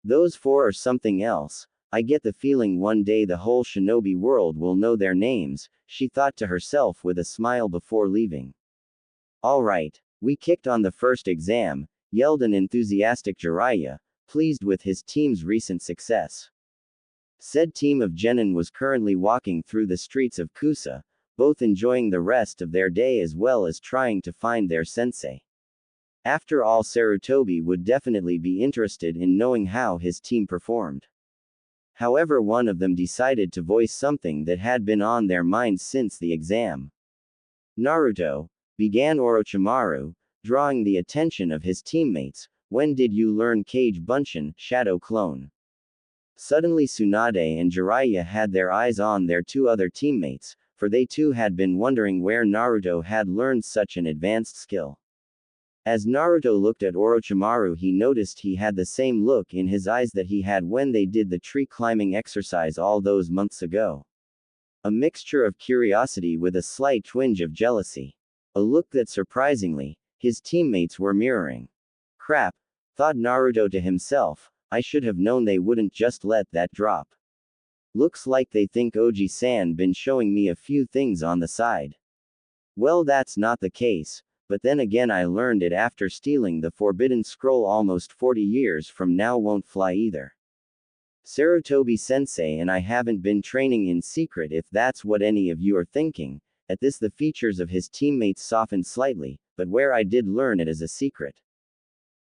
[SPEAKER 1] Those four are something else. I get the feeling one day the whole shinobi world will know their names, she thought to herself with a smile before leaving. All right, we kicked on the first exam, yelled an enthusiastic Jiraiya, pleased with his team's recent success. Said team of genin was currently walking through the streets of Kusa, both enjoying the rest of their day as well as trying to find their sensei. After all, Sarutobi would definitely be interested in knowing how his team performed. However, one of them decided to voice something that had been on their minds since the exam. Naruto, began Orochimaru, drawing the attention of his teammates, when did you learn Kage Bunshin, Shadow Clone? Suddenly Tsunade and Jiraiya had their eyes on their two other teammates, for they too had been wondering where Naruto had learned such an advanced skill. As Naruto looked at Orochimaru, he noticed he had the same look in his eyes that he had when they did the tree climbing exercise all those months ago. A mixture of curiosity with a slight twinge of jealousy. A look that surprisingly, his teammates were mirroring. Crap, thought Naruto to himself, I should have known they wouldn't just let that drop. Looks like they think Oji-san been showing me a few things on the side. Well, that's not the case. But then again, I learned it after stealing the Forbidden Scroll almost 40 years from now. Won't fly either. Sarutobi-sensei and I haven't been training in secret, if that's what any of you are thinking. At this the features of his teammates softened slightly, but where I did learn it as a secret.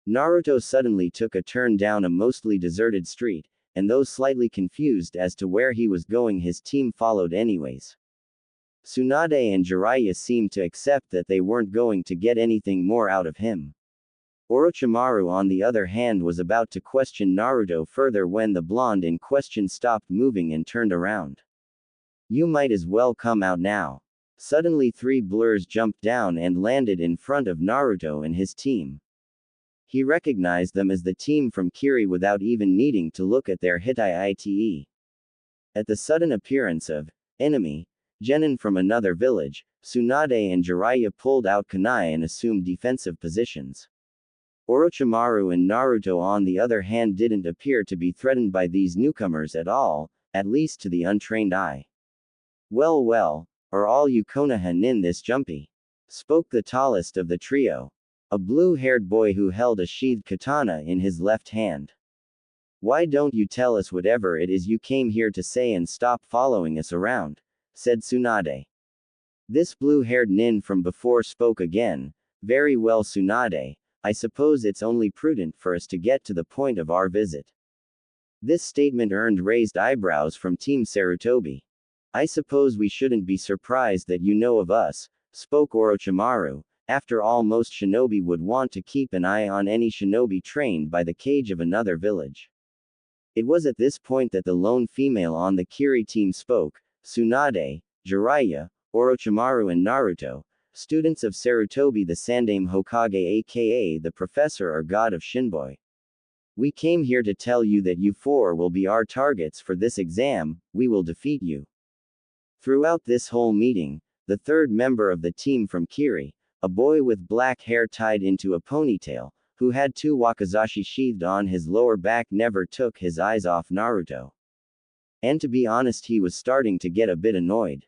[SPEAKER 1] Naruto suddenly took a turn down a mostly deserted street, and though slightly confused as to where he was going, his team followed anyways. Tsunade and Jiraiya seemed to accept that they weren't going to get anything more out of him. Orochimaru, on the other hand, was about to question Naruto further when the blonde in question stopped moving and turned around. You might as well come out now. Suddenly three blurs jumped down and landed in front of Naruto and his team. He recognized them as the team from Kiri without even needing to look at their Hitai. At the sudden appearance of enemy genin from another village, Tsunade and Jiraiya pulled out kunai and assumed defensive positions. Orochimaru and Naruto, on the other hand, didn't appear to be threatened by these newcomers at all, at least to the untrained eye. Well, are all you Konoha nin this jumpy? Spoke the tallest of the trio. A blue-haired boy who held a sheathed katana in his left hand. Why don't you tell us whatever it is you came here to say and stop following us around? Said Tsunade. This blue-haired nin from before spoke again. Very well, Tsunade, I suppose it's only prudent for us to get to the point of our visit. This statement earned raised eyebrows from Team Sarutobi. I suppose we shouldn't be surprised that you know of us, spoke Orochimaru. After all, most shinobi would want to keep an eye on any shinobi trained by the Kage of another village. It was at this point that the lone female on the Kiri team spoke. Tsunade, Jiraiya, Orochimaru and Naruto, students of Sarutobi the Sandaime Hokage, aka the Professor or God of Shinboi. We came here to tell you that you four will be our targets for this exam. We will defeat you. Throughout this whole meeting, the third member of the team from Kiri, a boy with black hair tied into a ponytail, who had two wakizashi sheathed on his lower back, never took his eyes off Naruto. And to be honest, he was starting to get a bit annoyed.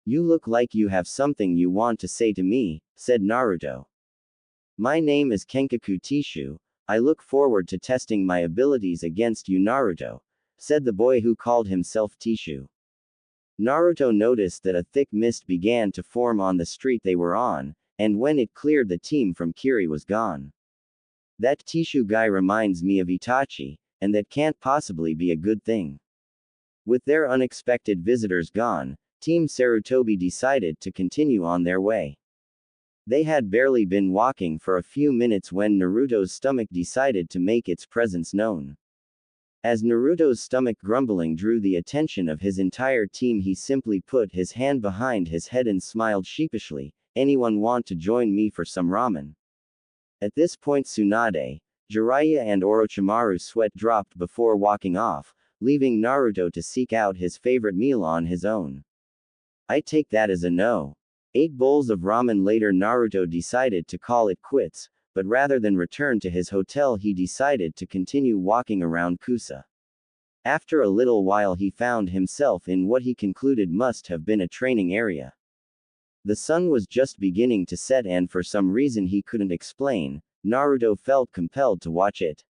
[SPEAKER 1] You look like you have something you want to say to me, said Naruto. My name is Kenkaku Tishu. I look forward to testing my abilities against you, Naruto, said the boy who called himself Tishu. Naruto noticed that a thick mist began to form on the street they were on, and when it cleared, the team from Kiri was gone. That Tishu guy reminds me of Itachi, and that can't possibly be a good thing. With their unexpected visitors gone, Team Sarutobi decided to continue on their way. They had barely been walking for a few minutes when Naruto's stomach decided to make its presence known. As Naruto's stomach grumbling drew the attention of his entire team, he simply put his hand behind his head and smiled sheepishly. Anyone want to join me for some ramen? At this point Tsunade, Jiraiya and Orochimaru's sweat dropped before walking off, leaving Naruto to seek out his favorite meal on his own. I take that as a no. 8 bowls of ramen later Naruto decided to call it quits, but rather than return to his hotel he decided to continue walking around Kusa. After a little while he found himself in what he concluded must have been a training area. The sun was just beginning to set and for some reason he couldn't explain, Naruto felt compelled to watch it.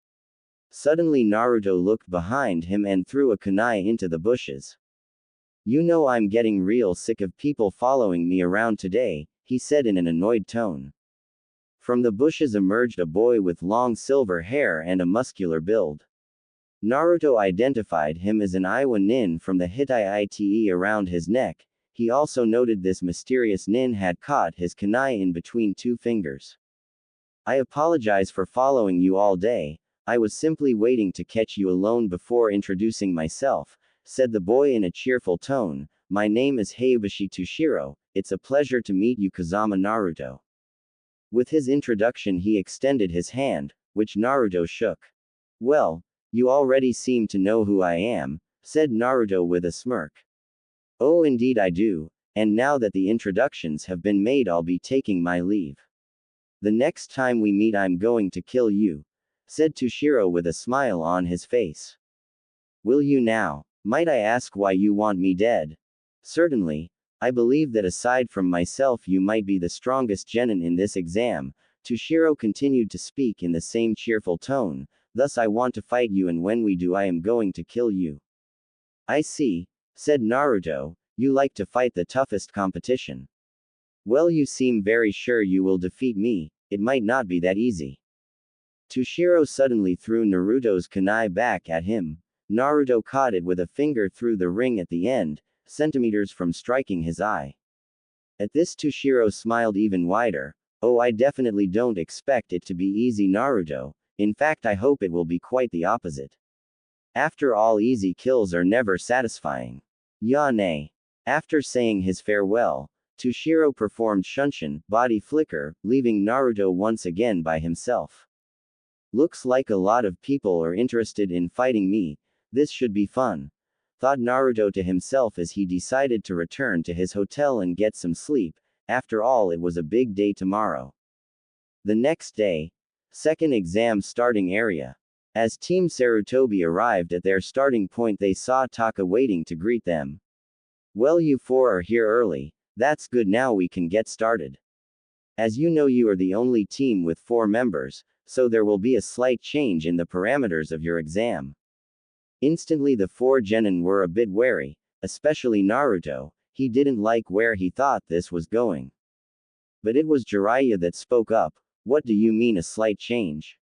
[SPEAKER 1] Suddenly Naruto looked behind him and threw a kunai into the bushes. You know I'm getting real sick of people following me around today, he said in an annoyed tone. From the bushes emerged a boy with long silver hair and a muscular build. Naruto identified him as an Iwa nin from the Hitai around his neck. He also noted this mysterious nin had caught his kunai in between 2 fingers. I apologize for following you all day, I was simply waiting to catch you alone before introducing myself, said the boy in a cheerful tone. My name is Heibashi Tushiro, it's a pleasure to meet you Kazama Naruto. With his introduction he extended his hand, which Naruto shook. Well, you already seem to know who I am, said Naruto with a smirk. Oh indeed I do, and now that the introductions have been made I'll be taking my leave. The next time we meet I'm going to kill you, said Tushiro with a smile on his face. Will you now? Might I ask why you want me dead? Certainly, I believe that aside from myself you might be the strongest genin in this exam, Tushiro continued to speak in the same cheerful tone, thus I want to fight you and when we do I am going to kill you. I see, said Naruto, you like to fight the toughest competition. Well you seem very sure you will defeat me, it might not be that easy. Tushiro suddenly threw Naruto's kunai back at him. Naruto caught it with a finger through the ring at the end, centimeters from striking his eye. At this Tushiro smiled even wider. Oh I definitely don't expect it to be easy Naruto, in fact I hope it will be quite the opposite. After all easy kills are never satisfying. Yane. After saying his farewell, Tushiro performed Shunshin, body flicker, leaving Naruto once again by himself. Looks like a lot of people are interested in fighting me, this should be fun, thought Naruto to himself as he decided to return to his hotel and get some sleep, after all it was a big day tomorrow. The next day, second exam starting area. As Team Sarutobi arrived at their starting point they saw Taka waiting to greet them. Well you 4 are here early, that's good now we can get started. As you know you are the only team with 4 members, so there will be a slight change in the parameters of your exam. Instantly the 4 genin were a bit wary, especially Naruto, he didn't like where he thought this was going. But it was Jiraiya that spoke up, what do you mean a slight change?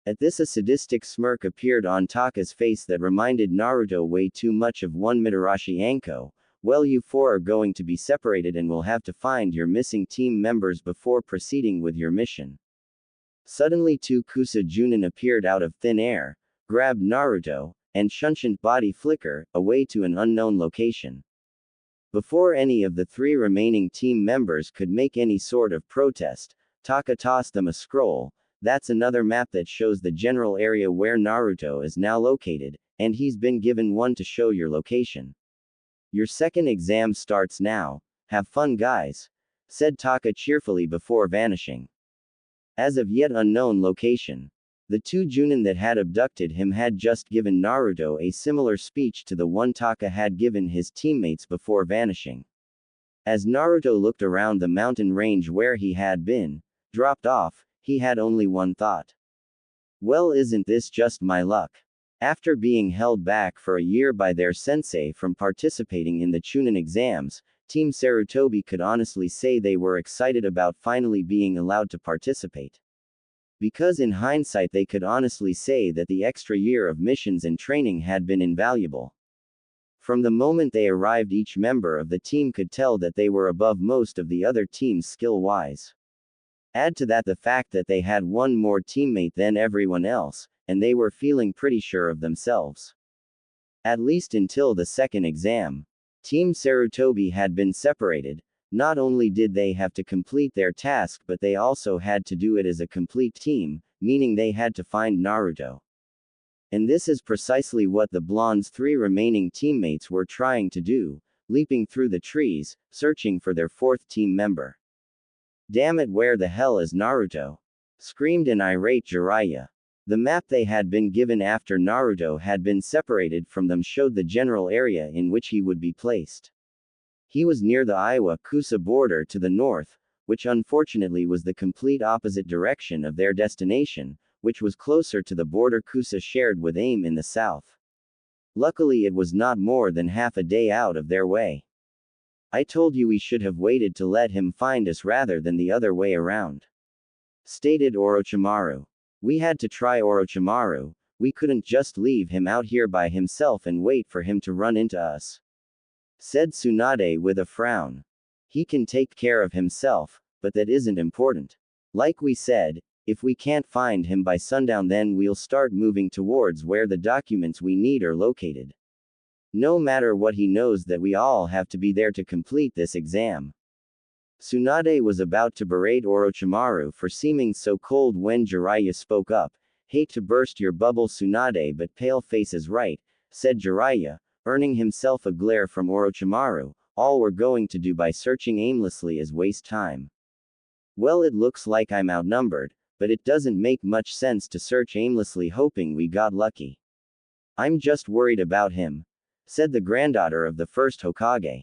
[SPEAKER 1] At this a sadistic smirk appeared on Taka's face that reminded Naruto way too much of one Mitarashi Anko. Well you 4 are going to be separated and will have to find your missing team members before proceeding with your mission. Suddenly 2 Kusa Junin appeared out of thin air, grabbed Naruto, and Shunshin body flicker, away to an unknown location. Before any of the 3 remaining team members could make any sort of protest, Taka tossed them a scroll. That's another map that shows the general area where Naruto is now located, and he's been given one to show your location. Your second exam starts now, have fun guys, said Taka cheerfully before vanishing. As of yet unknown location. The 2 Junin that had abducted him had just given Naruto a similar speech to the one Taka had given his teammates before vanishing. As Naruto looked around the mountain range where he had been dropped off, he had only one thought. Well isn't this just my luck? After being held back for a year by their sensei from participating in the chunin exams, Team Sarutobi could honestly say they were excited about finally being allowed to participate. because in hindsight they could honestly say that the extra year of missions and training had been invaluable. From the moment they arrived, each member of the team could tell that they were above most of the other teams skill-wise. Add to that the fact that they had one more teammate than everyone else, and they were feeling pretty sure of themselves. At least until the second exam. Team Sarutobi had been separated. Not only did they have to complete their task, but they also had to do it as a complete team, meaning they had to find Naruto. And this is precisely what the blonde's 3 remaining teammates were trying to do, leaping through the trees, searching for their 4th team member. "Damn it, where the hell is Naruto?" screamed an irate Jiraiya. The map they had been given after Naruto had been separated from them showed the general area in which he would be placed. He was near the Iowa-Kusa border to the north, which unfortunately was the complete opposite direction of their destination, which was closer to the border Kusa shared with Aim in the south. Luckily it was not more than half a day out of their way. "I told you we should have waited to let him find us rather than the other way around," stated Orochimaru. "We had to try Orochimaru, we couldn't just leave him out here by himself and wait for him to run into us," said Tsunade with a frown. "He can take care of himself, but that isn't important. Like we said, if we can't find him by sundown, then we'll start moving towards where the documents we need are located. No matter what, he knows that we all have to be there to complete this exam." Tsunade was about to berate Orochimaru for seeming so cold when Jiraiya spoke up. "Hate to burst your bubble, Tsunade, but Paleface is right," said Jiraiya, earning himself a glare from Orochimaru. "All we're going to do by searching aimlessly is waste time." "Well, it looks like I'm outnumbered, but it doesn't make much sense to search aimlessly hoping we got lucky. I'm just worried about him," said the granddaughter of the first Hokage.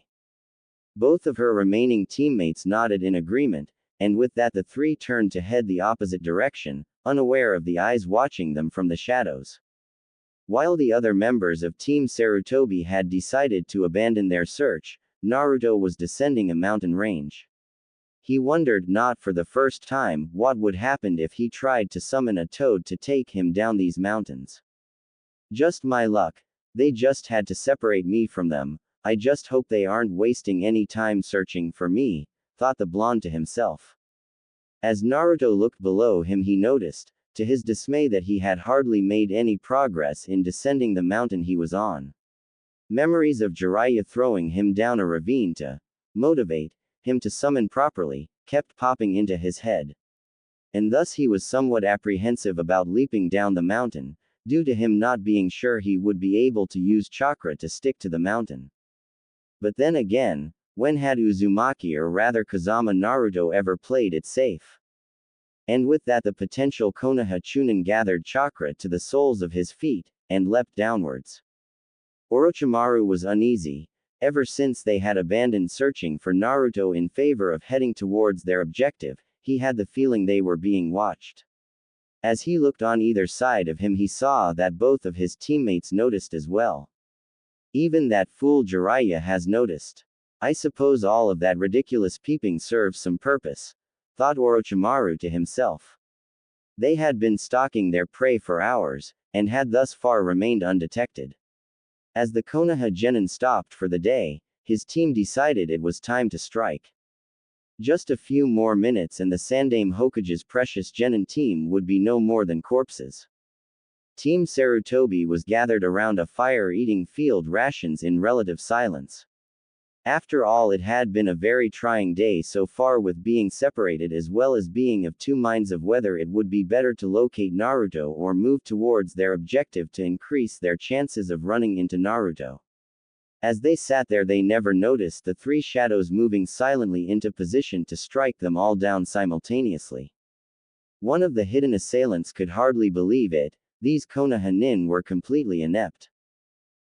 [SPEAKER 1] Both of her remaining teammates nodded in agreement, and with that the 3 turned to head the opposite direction, unaware of the eyes watching them from the shadows. While the other members of Team Sarutobi had decided to abandon their search, Naruto was descending a mountain range. He wondered, not for the first time, what would happen if he tried to summon a toad to take him down these mountains. "Just my luck. They just had to separate me from them. I just hope they aren't wasting any time searching for me," thought the blonde to himself. As Naruto looked below him, he noticed, to his dismay, that he had hardly made any progress in descending the mountain he was on. Memories of Jiraiya throwing him down a ravine to motivate him to summon properly kept popping into his head. And thus he was somewhat apprehensive about leaping down the mountain, due to him not being sure he would be able to use chakra to stick to the mountain. But then again, when had Uzumaki, or rather Kazama Naruto, ever played it safe? And with that the potential Konoha Chunin gathered chakra to the soles of his feet, and leapt downwards. Orochimaru was uneasy. Ever since they had abandoned searching for Naruto in favor of heading towards their objective, he had the feeling they were being watched. As he looked on either side of him, he saw that both of his teammates noticed as well. "Even that fool Jiraiya has noticed. I suppose all of that ridiculous peeping serves some purpose," thought Orochimaru to himself. They had been stalking their prey for hours, and had thus far remained undetected. As the Konoha genin stopped for the day, his team decided it was time to strike. Just a few more minutes and the Sandaime Hokage's precious genin team would be no more than corpses. Team Sarutobi was gathered around a fire eating field rations in relative silence. After all, it had been a very trying day so far, with being separated as well as being of 2 minds of whether it would be better to locate Naruto or move towards their objective to increase their chances of running into Naruto. As they sat there, they never noticed the 3 shadows moving silently into position to strike them all down simultaneously. One of the hidden assailants could hardly believe it. These Konoha nin were completely inept.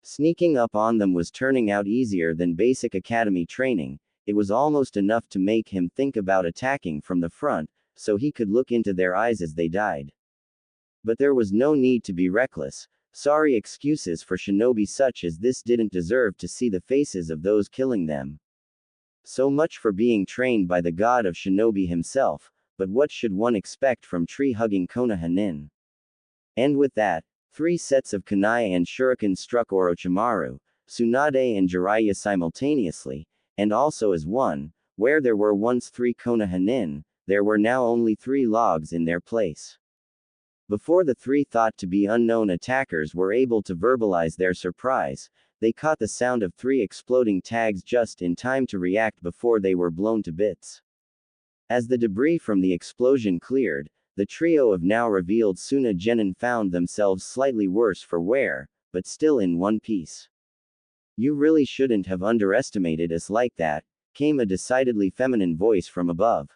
[SPEAKER 1] Sneaking up on them was turning out easier than basic academy training. It was almost enough to make him think about attacking from the front, so he could look into their eyes as they died. But there was no need to be reckless. Sorry excuses for shinobi such as this didn't deserve to see the faces of those killing them. So much for being trained by the god of shinobi himself. but what should one expect from tree-hugging Konoha nin? And with that, 3 sets of kunai and shuriken struck Orochimaru, Tsunade and Jiraiya simultaneously, and also as one. Where there were once 3 Konoha nin, there were now only 3 logs in their place. Before the 3 thought to be unknown attackers were able to verbalize their surprise, they caught the sound of 3 exploding tags just in time to react before they were blown to bits. As the debris from the explosion cleared, the trio of now revealed Suna genin found themselves slightly worse for wear, but still in one piece. "You really shouldn't have underestimated us like that," came a decidedly feminine voice from above.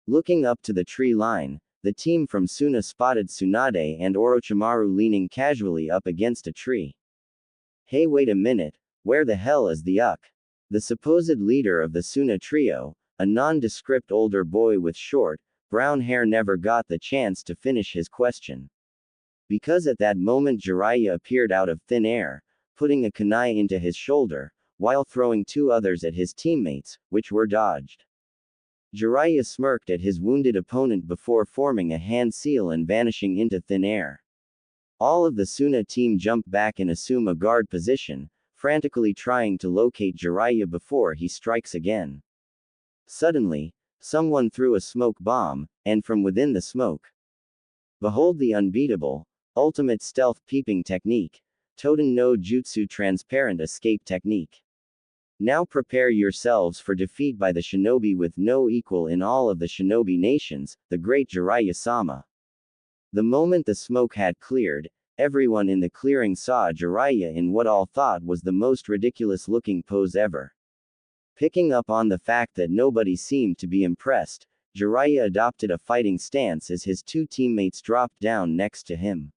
[SPEAKER 1] Looking up to the tree line, the team from Suna spotted Tsunade and Orochimaru leaning casually up against a tree. "Hey, wait a minute, where the hell is the Uck?" The supposed leader of the Suna trio, a nondescript older boy with short, brown hair, never got the chance to finish his question. Because at that moment Jiraiya appeared out of thin air, putting a kunai into his shoulder, while throwing 2 others at his teammates, which were dodged. Jiraiya smirked at his wounded opponent before forming a hand seal and vanishing into thin air. All of the Suna team jumped back and assume a guard position, frantically trying to locate Jiraiya before he strikes again. Suddenly, someone threw a smoke bomb, and from within the smoke, behold the unbeatable, ultimate stealth peeping technique, Toten no Jutsu transparent escape technique. Now prepare yourselves for defeat by the shinobi with no equal in all of the shinobi nations, the great Jiraiya-sama. The moment the smoke had cleared, everyone in the clearing saw Jiraiya in what all thought was the most ridiculous-looking pose ever. Picking up on the fact that nobody seemed to be impressed, Jiraiya adopted a fighting stance as his 2 teammates dropped down next to him.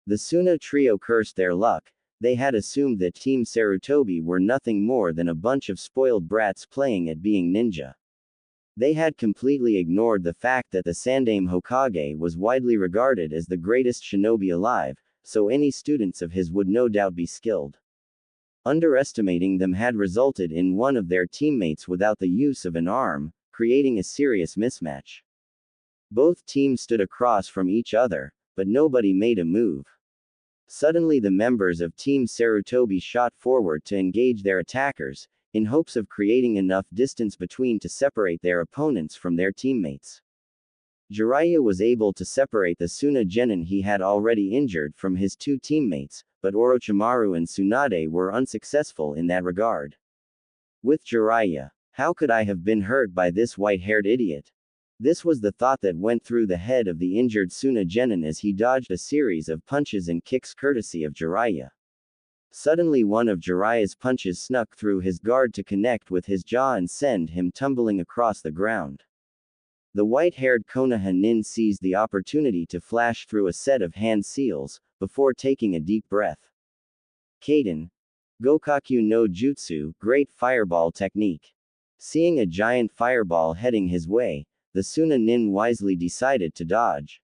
[SPEAKER 1] The Suna trio cursed their luck. They had assumed that Team Sarutobi were nothing more than a bunch of spoiled brats playing at being ninja. They had completely ignored the fact that the Sandaime Hokage was widely regarded as the greatest shinobi alive, so any students of his would no doubt be skilled. Underestimating them had resulted in one of their teammates without the use of an arm, creating a serious mismatch. Both teams stood across from each other, but nobody made a move. Suddenly the members of Team Sarutobi shot forward to engage their attackers, in hopes of creating enough distance between to separate their opponents from their teammates. Jiraiya was able to separate the Suna genin he had already injured from his 2 teammates, but Orochimaru and Tsunade were unsuccessful in that regard. With Jiraiya, how could I have been hurt by this white-haired idiot? This was the thought that went through the head of the injured Suna genin as he dodged a series of punches and kicks courtesy of Jiraiya. Suddenly one of Jiraiya's punches snuck through his guard to connect with his jaw and send him tumbling across the ground. The white-haired Konoha nin seized the opportunity to flash through a set of hand seals, before taking a deep breath. Kaden. Gokaku no Jutsu, Great Fireball Technique. Seeing a giant fireball heading his way, the Suna nin wisely decided to dodge.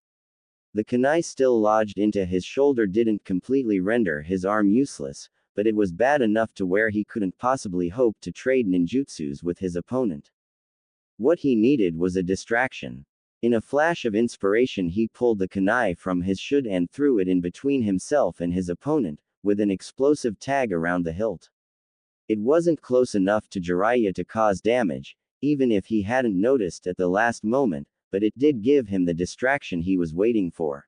[SPEAKER 1] The kunai still lodged into his shoulder didn't completely render his arm useless, but it was bad enough to where he couldn't possibly hope to trade ninjutsus with his opponent. What he needed was a distraction. In a flash of inspiration he pulled the kunai from his shoot and threw it in between himself and his opponent, with an explosive tag around the hilt. It wasn't close enough to Jiraiya to cause damage, even if he hadn't noticed at the last moment, but it did give him the distraction he was waiting for.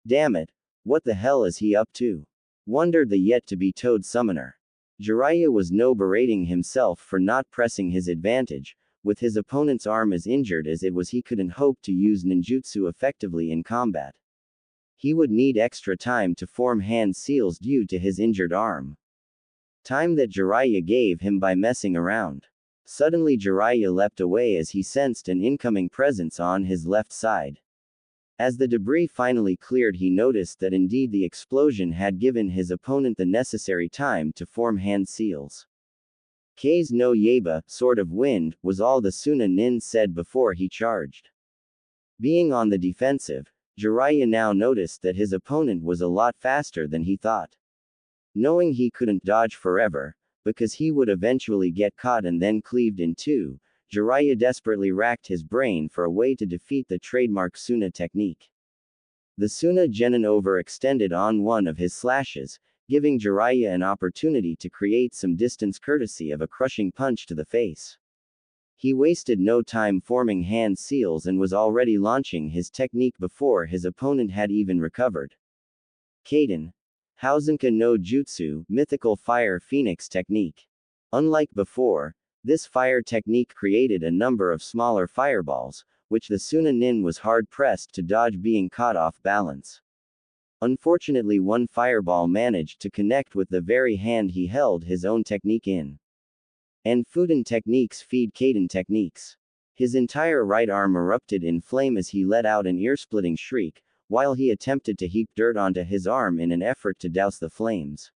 [SPEAKER 1] Damn it, what the hell is he up to? Wondered the yet-to-be-toad summoner. Jiraiya was no berating himself for not pressing his advantage. With his opponent's arm as injured as it was, he couldn't hope to use ninjutsu effectively in combat. He would need extra time to form hand seals due to his injured arm. Time that Jiraiya gave him by messing around. Suddenly Jiraiya leapt away as he sensed an incoming presence on his left side. As the debris finally cleared, he noticed that indeed the explosion had given his opponent the necessary time to form hand seals. Kei's no Yaiba, Sword of Wind, was all the Suna nin said before he charged. Being on the defensive, Jiraiya now noticed that his opponent was a lot faster than he thought. Knowing he couldn't dodge forever, because he would eventually get caught and then cleaved in two, Jiraiya desperately racked his brain for a way to defeat the trademark Suna technique. The Suna genin overextended on one of his slashes, giving Jiraiya an opportunity to create some distance courtesy of a crushing punch to the face. He wasted no time forming hand seals and was already launching his technique before his opponent had even recovered. Kaden. Hausenka no Jutsu, mythical fire phoenix technique. Unlike before, this fire technique created a number of smaller fireballs, which the Suna nin was hard-pressed to dodge being caught off balance. Unfortunately, one fireball managed to connect with the very hand he held his own technique in. And Fuden techniques feed Kaden techniques. His entire right arm erupted in flame as he let out an ear-splitting shriek, while he attempted to heap dirt onto his arm in an effort to douse the flames.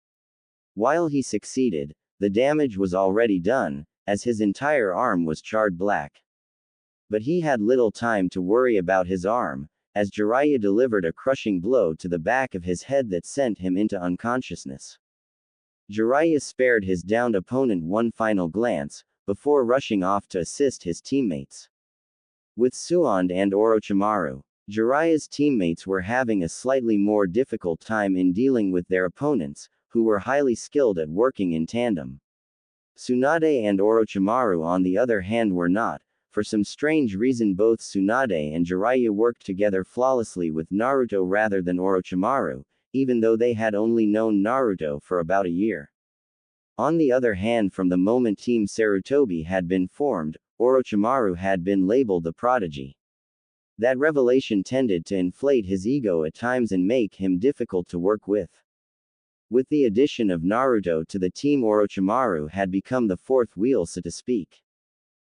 [SPEAKER 1] While he succeeded, the damage was already done, as his entire arm was charred black. But he had little time to worry about his arm, as Jiraiya delivered a crushing blow to the back of his head that sent him into unconsciousness. Jiraiya spared his downed opponent one final glance, before rushing off to assist his teammates. With Suand and Orochimaru, Jiraiya's teammates were having a slightly more difficult time in dealing with their opponents, who were highly skilled at working in tandem. Tsunade and Orochimaru on the other hand were not. For some strange reason both Tsunade and Jiraiya worked together flawlessly with Naruto rather than Orochimaru, even though they had only known Naruto for about a year. On the other hand, from the moment Team Sarutobi had been formed, Orochimaru had been labeled the prodigy. That revelation tended to inflate his ego at times and make him difficult to work with. With the addition of Naruto to the team, Orochimaru had become the fourth wheel, so to speak.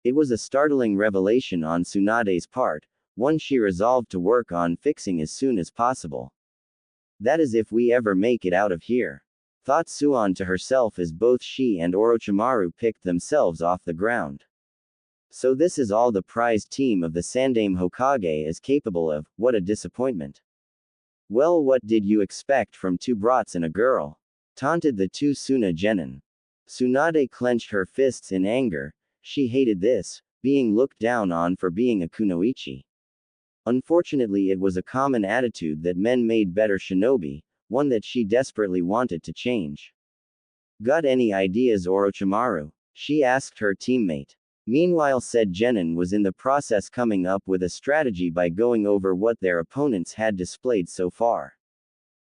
[SPEAKER 1] It was a startling revelation on Tsunade's part, one she resolved to work on fixing as soon as possible. That is if we ever make it out of here, thought Suan to herself as both she and Orochimaru picked themselves off the ground. So this is all the prized team of the Sandaime Hokage is capable of. What a disappointment. Well, what did you expect from two brats and a girl? Taunted the two Suna genin. Tsunade clenched her fists in anger. She hated this, being looked down on for being a kunoichi. Unfortunately, it was a common attitude that men made better shinobi, one that she desperately wanted to change. Got any ideas, Orochimaru? She asked her teammate. Meanwhile, said genin was in the process coming up with a strategy by going over what their opponents had displayed so far.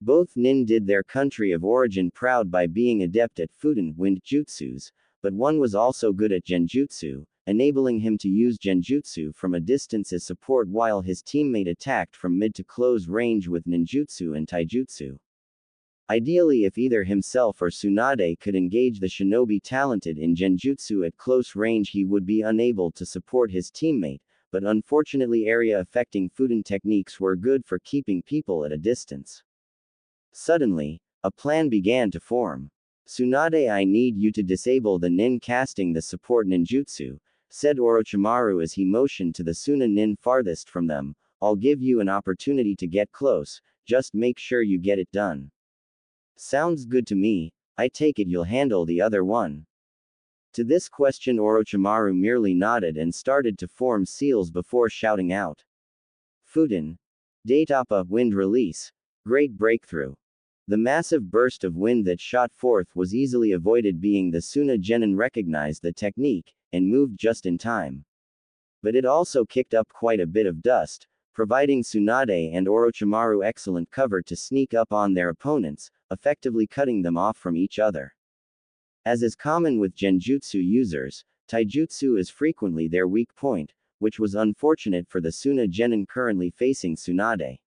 [SPEAKER 1] Both nin did their country of origin proud by being adept at Fuden wind jutsus, but one was also good at genjutsu, enabling him to use genjutsu from a distance as support while his teammate attacked from mid to close range with ninjutsu and taijutsu. Ideally, if either himself or Tsunade could engage the shinobi talented in genjutsu at close range, he would be unable to support his teammate, but unfortunately area-affecting Fuden techniques were good for keeping people at a distance. Suddenly, a plan began to form. Tsunade, I need you to disable the nin casting the support ninjutsu, said Orochimaru as he motioned to the Suna nin farthest from them. I'll give you an opportunity to get close, just make sure you get it done. Sounds good to me, I take it you'll handle the other one. To this question Orochimaru merely nodded and started to form seals before shouting out. Fuden. Daitapa, wind release. Great breakthrough. The massive burst of wind that shot forth was easily avoided, being the Suna genin recognized the technique, and moved just in time. But it also kicked up quite a bit of dust, providing Tsunade and Orochimaru excellent cover to sneak up on their opponents, effectively cutting them off from each other. As is common with genjutsu users, taijutsu is frequently their weak point, which was unfortunate for the Suna genin currently facing Tsunade.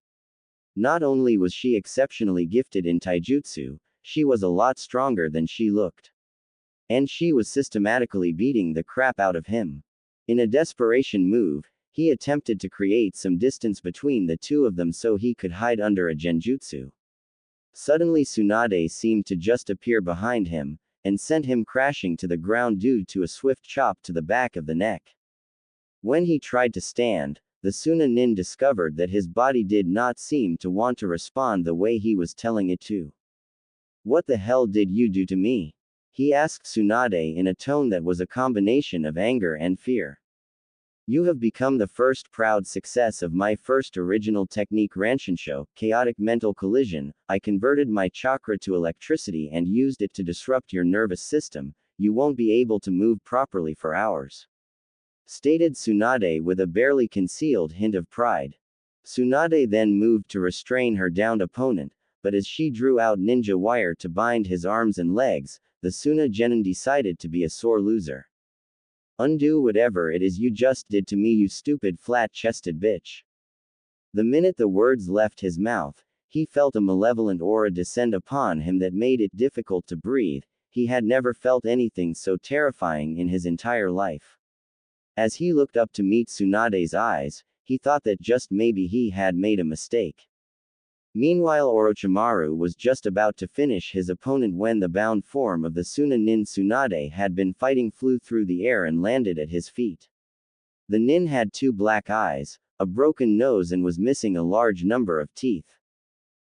[SPEAKER 1] Not only was she exceptionally gifted in taijutsu, she was a lot stronger than she looked. And she was systematically beating the crap out of him. In a desperation move, he attempted to create some distance between the two of them so he could hide under a genjutsu. Suddenly Tsunade seemed to just appear behind him, and sent him crashing to the ground due to a swift chop to the back of the neck. When he tried to stand, the Suna nin discovered that his body did not seem to want to respond the way he was telling it to. What the hell did you do to me? He asked Tsunade in a tone that was a combination of anger and fear. You have become the first proud success of my first original technique Ranshinsho, chaotic mental collision. I converted my chakra to electricity and used it to disrupt your nervous system. You won't be able to move properly for hours," stated Tsunade with a barely concealed hint of pride. Tsunade then moved to restrain her downed opponent, but as she drew out ninja wire to bind his arms and legs, the Suna genin decided to be a sore loser. "Undo whatever it is you just did to me, you stupid flat-chested bitch." The minute the words left his mouth, he felt a malevolent aura descend upon him that made it difficult to breathe. He had never felt anything so terrifying in his entire life. As he looked up to meet Tsunade's eyes, he thought that just maybe he had made a mistake. Meanwhile, Orochimaru was just about to finish his opponent when the bound form of the Suna nin Tsunade had been fighting flew through the air and landed at his feet. The nin had 2 black eyes, a broken nose, and was missing a large number of teeth.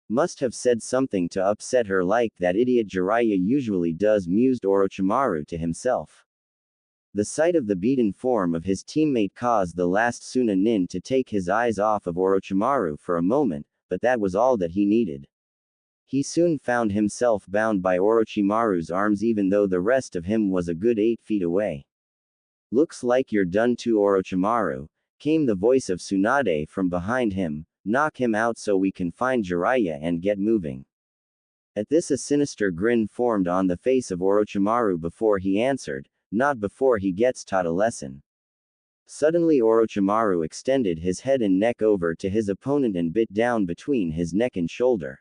[SPEAKER 1] "Must have said something to upset her like that idiot Jiraiya usually does," mused Orochimaru to himself. The sight of the beaten form of his teammate caused the last Suna nin to take his eyes off of Orochimaru for a moment, but that was all that he needed. He soon found himself bound by Orochimaru's arms even though the rest of him was a good 8 feet away. "Looks like you're done too, Orochimaru," came the voice of Tsunade from behind him. "Knock him out so we can find Jiraiya and get moving." At this, a sinister grin formed on the face of Orochimaru before he answered, "Not before he gets taught a lesson." Suddenly Orochimaru extended his head and neck over to his opponent and bit down between his neck and shoulder.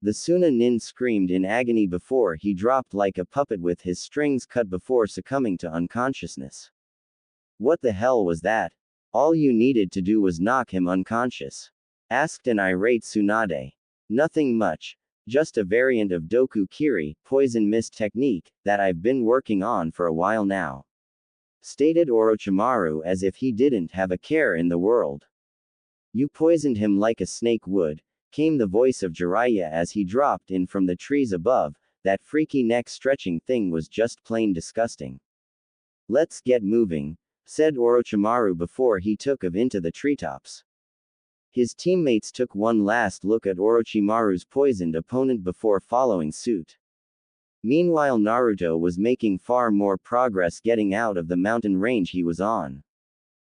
[SPEAKER 1] The Suna nin screamed in agony before he dropped like a puppet with his strings cut before succumbing to unconsciousness. "What the hell was that? All you needed to do was knock him unconscious?" asked an irate Tsunade. "Nothing much. Just a variant of Doku Kiri, poison mist technique, that I've been working on for a while now," stated Orochimaru as if he didn't have a care in the world. "You poisoned him like a snake would," came the voice of Jiraiya as he dropped in from the trees above. "That freaky neck-stretching thing was just plain disgusting." "Let's get moving," said Orochimaru before he took off into the treetops. His teammates took one last look at Orochimaru's poisoned opponent before following suit. Meanwhile, Naruto was making far more progress getting out of the mountain range he was on.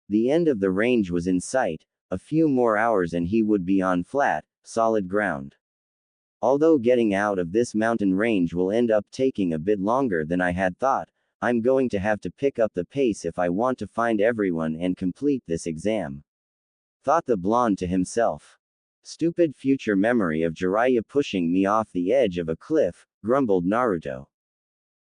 [SPEAKER 1] The end of the range was in sight. A few more hours and he would be on flat, solid ground. "Although getting out of this mountain range will end up taking a bit longer than I had thought, I'm going to have to pick up the pace if I want to find everyone and complete this exam," thought the blonde to himself. "Stupid future memory of Jiraiya pushing me off the edge of a cliff," grumbled Naruto.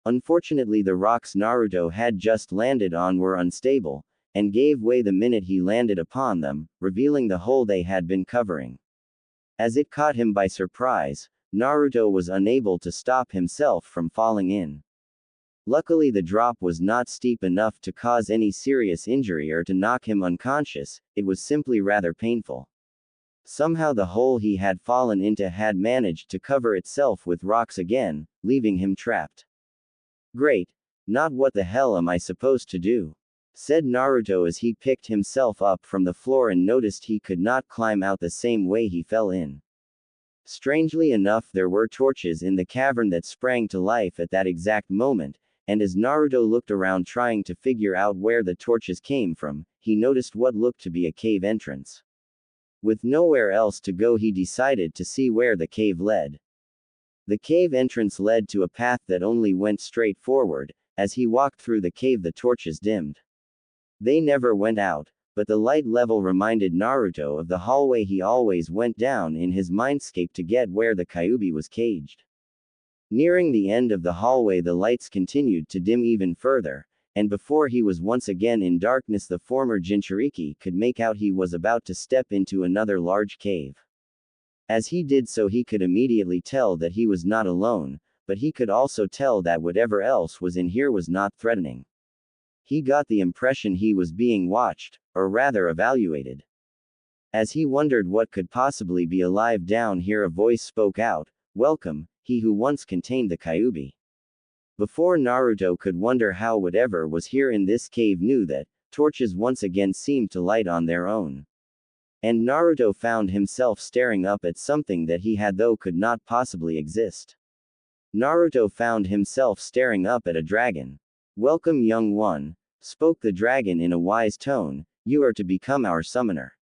[SPEAKER 1] Unfortunately, the rocks Naruto had just landed on were unstable, and gave way the minute he landed upon them, revealing the hole they had been covering. As it caught him by surprise, Naruto was unable to stop himself from falling in. Luckily, the drop was not steep enough to cause any serious injury or to knock him unconscious, it was simply rather painful. Somehow the hole he had fallen into had managed to cover itself with rocks again, leaving him trapped. "Great. Not what the hell am I supposed to do?" said Naruto as he picked himself up from the floor and noticed he could not climb out the same way he fell in. Strangely enough, there were torches in the cavern that sprang to life at that exact moment, and as Naruto looked around trying to figure out where the torches came from, he noticed what looked to be a cave entrance. With nowhere else to go, he decided to see where the cave led. The cave entrance led to a path that only went straight forward. As he walked through the cave, the torches dimmed. They never went out, but the light level reminded Naruto of the hallway he always went down in his mindscape to get where the Kyuubi was caged. Nearing the end of the hallway, the lights continued to dim even further, and before he was once again in darkness, the former Jinchuriki could make out he was about to step into another large cave. As he did so, he could immediately tell that he was not alone, but he could also tell that whatever else was in here was not threatening. He got the impression he was being watched, or rather evaluated. As he wondered what could possibly be alive down here, a voice spoke out, "Welcome, he who once contained the Kyuubi." Before Naruto could wonder how whatever was here in this cave knew that, torches once again seemed to light on their own. And Naruto found himself staring up at something that he had though could not possibly exist. Naruto found himself staring up at a dragon. "Welcome, young one," spoke the dragon in a wise tone, "you are to become our summoner."